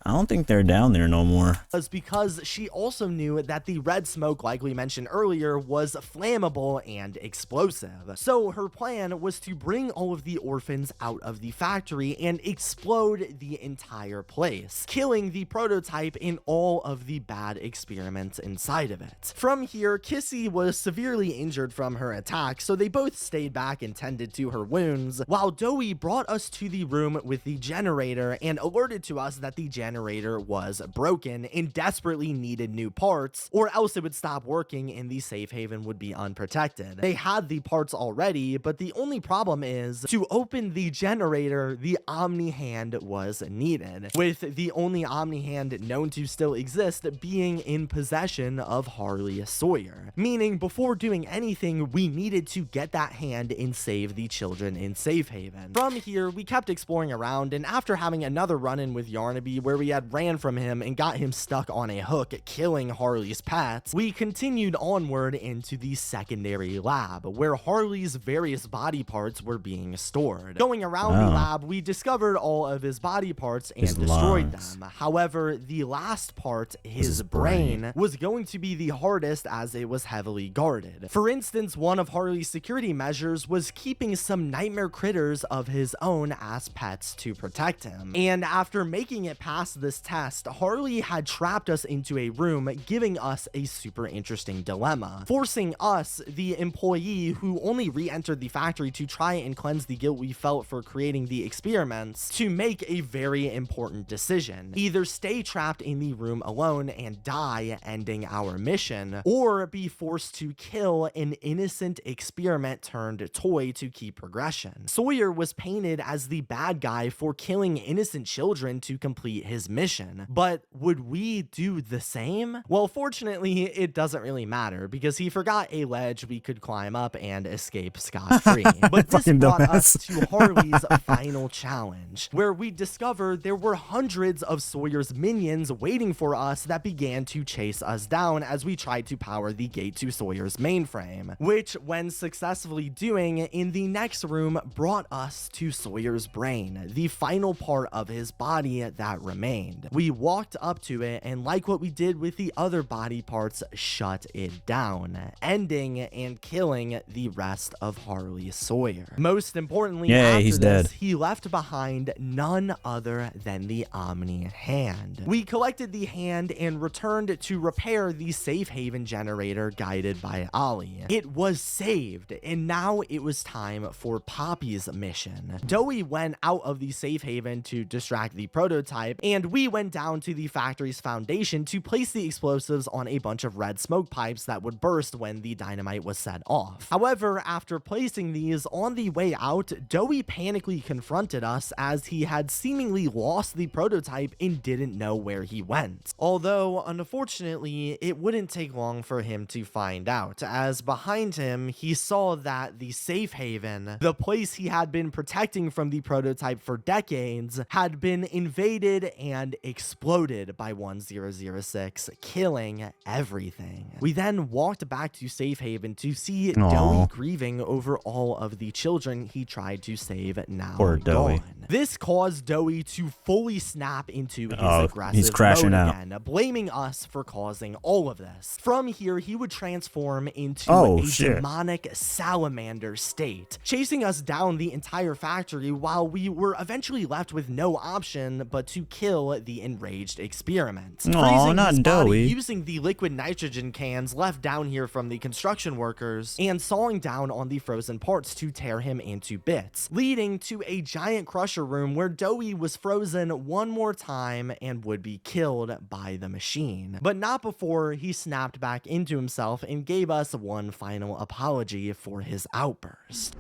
I don't think they're down there no more. Was because she also knew that the red smoke, like we mentioned earlier, was flammable and explosive. So her plan was to bring all of the orphans out of the factory and explode the entire place, killing the prototype and all of the bad experiments inside of it. From here, Kissy was severely injured from her attack, so they both stayed back and tended to her wounds, while Dowie brought us to the room with the generator and alerted to us that the generator was broken and desperately needed new parts, or else it would stop working and the safe haven would be unprotected. They had the parts already, but the only problem is, to open the generator, the Omni Hand was needed, with the only Omni Hand known to still exist being in possession of Harley Sawyer. Meaning, before doing anything, we needed to get that hand and save the children in Safe Haven. From here, we kept exploring around, and after having another run-in with Yarnaby where we had ran from him and got him stuck on a hook, killing Harley's pets, we continued onward into the secondary lab, where Harley's various body parts were being stored. Going around the lab, we discovered all of his body parts and destroyed them. However, the last part, his brain, was going to be the hardest as it was heavily guarded. For instance, one of Harley's security measures was keeping some nightmare critters of his own as pets to protect him. And after making it past this test, Harley had trapped us into a room, giving us a super interesting dilemma, forcing us, the employee who only re-entered the factory to try and cleanse the guilt we felt for creating the experiments, to make a very important decision. Either stay trapped in the room alone and die, ending our mission, or be forced to kill an innocent experiment turned toy to keep progression. Sawyer was painted as the bad guy for killing innocent children to complete his mission, but would we do the same? Well, fortunately, it doesn't really matter because he forgot a ledge we could climb up and escape scot-free. But this brought us to Harley's final challenge, where we discovered there were hundreds of Sawyer's minions waiting for us that began to chase us down as we tried to power the gate to Sawyer's mainframe, which, when successfully doing, in the next room brought us to Sawyer's brain, the final part of his body that remained. We walked up to it and, like what we did with the other body parts, shut it down, ending and killing the rest of Harley Sawyer. Most importantly, after he's this, dead. he left behind none other than the Omni Hand. We collected the hand and returned to repair the safe haven generator guided by Ollie. It was saved, and now it was time for Poppy's mission. Dowie went out of the safe haven to distract the prototype, and we went down to the factory's foundation to place the explosives on a bunch of red smoke pipes that would burst when the dynamite was set off. However, after placing these on the way out, Dowie panically confronted us as he had seemingly lost the prototype and didn't know where he went. Although, unfortunately, it wouldn't take long for him to find out, as behind him, he saw that the safe haven, the place he had been protecting from the prototype for decades, had been invaded and exploded by 1006, killing everything. We then walked back to safe haven to see Dowie grieving over all of the children he tried to save, now gone. This caused Dowie to fully snap into his aggressive mode again, blaming us for causing all of this. From here, he would transform into a demonic salamander state, chasing us down the entire factory while we were eventually left with no option but to kill the enraged experiment. Freezing his body using the liquid nitrogen cans left down here from the construction workers and sawing down on the frozen parts to tear him into bits, leading to a giant crusher room where Dowie was frozen one more time and would be killed by the machine. But not before he snapped back into himself and gave us one final apology for his outburst.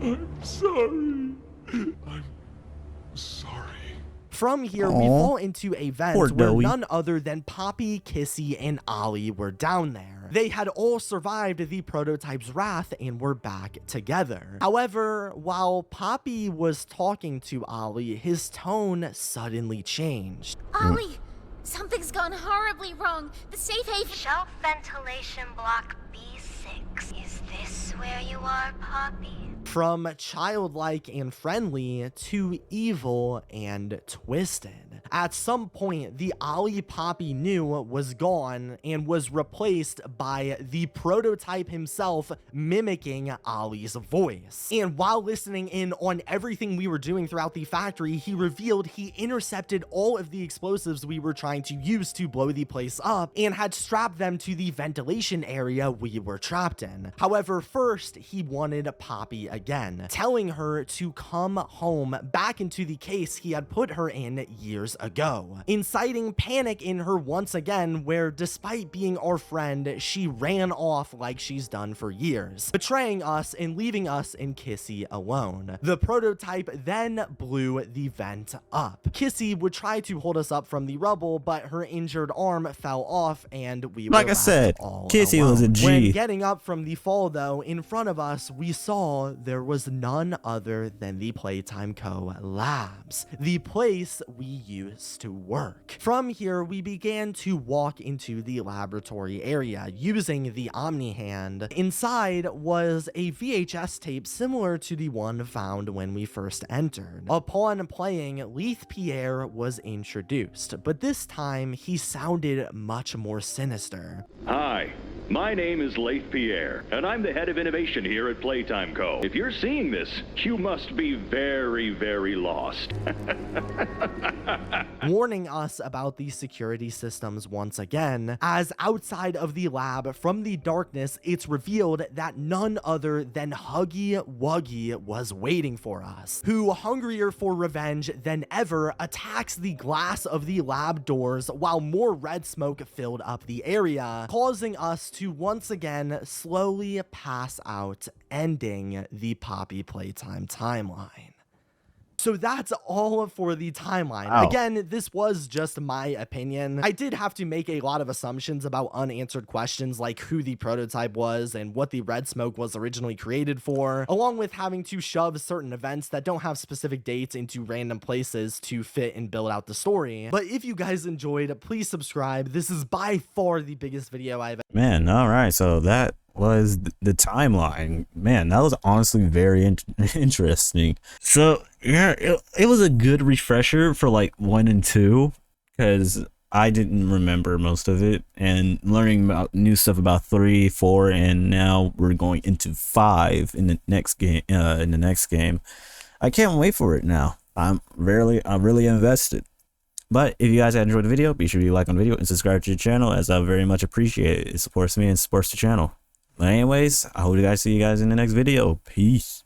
I'm sorry. I'm sorry. From here, we fall into a vent where none other than Poppy, Kissy, and Ollie were down there. They had all survived the prototype's wrath and were back together. However, while Poppy was talking to Ollie, his tone suddenly changed. Ollie, something's gone horribly wrong. The safe haven... Shelf ventilation block B6. Is this where you are, Poppy? From childlike and friendly to evil and twisted. At some point, the Ollie Poppy knew was gone and was replaced by the prototype himself mimicking Ollie's voice. And while listening in on everything we were doing throughout the factory, he revealed he intercepted all of the explosives we were trying to use to blow the place up and had strapped them to the ventilation area we were trapped in. However, first, he wanted Poppy again, telling her to come home back into the case he had put her in years ago, inciting panic in her once again, where despite being our friend, she ran off like she's done for years, betraying us and leaving us and Kissy alone. The prototype then blew the vent up. Kissy would try to hold us up from the rubble, but her injured arm fell off and we like were I said, all Kissy alone. was a G. When getting up from the fall though, in front of us, we saw there was none other than the Playtime Co. labs, the place we used to work. From here, we began to walk into the laboratory area using the Omni Hand. Inside was a VHS tape similar to the one found when we first entered. Upon playing, Leith Pierre was introduced, but this time he sounded much more sinister. Hi, my name is Leith Pierre, and I'm the head of innovation here at Playtime Co. If you're seeing this, you must be very, very lost. Warning us about the security systems once again, as outside of the lab, from the darkness, it's revealed that none other than Huggy Wuggy was waiting for us, who, hungrier for revenge than ever, attacks the glass of the lab doors while more red smoke filled up the area, causing us to once again slowly pass out, ending the Poppy Playtime timeline. So that's all for the timeline. Wow. Again, this was just my opinion. I did have to make a lot of assumptions about unanswered questions like who the prototype was and what the red smoke was originally created for, along with having to shove certain events that don't have specific dates into random places to fit and build out the story. But if you guys enjoyed, please subscribe. This is by far the biggest video I've ever. Man, all right, so that was the timeline. Man, that was honestly very interesting. So yeah, it was a good refresher for like 1 and 2 because I didn't remember most of it, and learning about new stuff about 3, 4, and now we're going into 5 in the next game. I can't wait for it now. I'm really invested. But if you guys enjoyed the video, be sure to like on the video and subscribe to the channel, as I very much appreciate it. It supports me and supports the channel. But anyways, I hope to see you guys in the next video. Peace.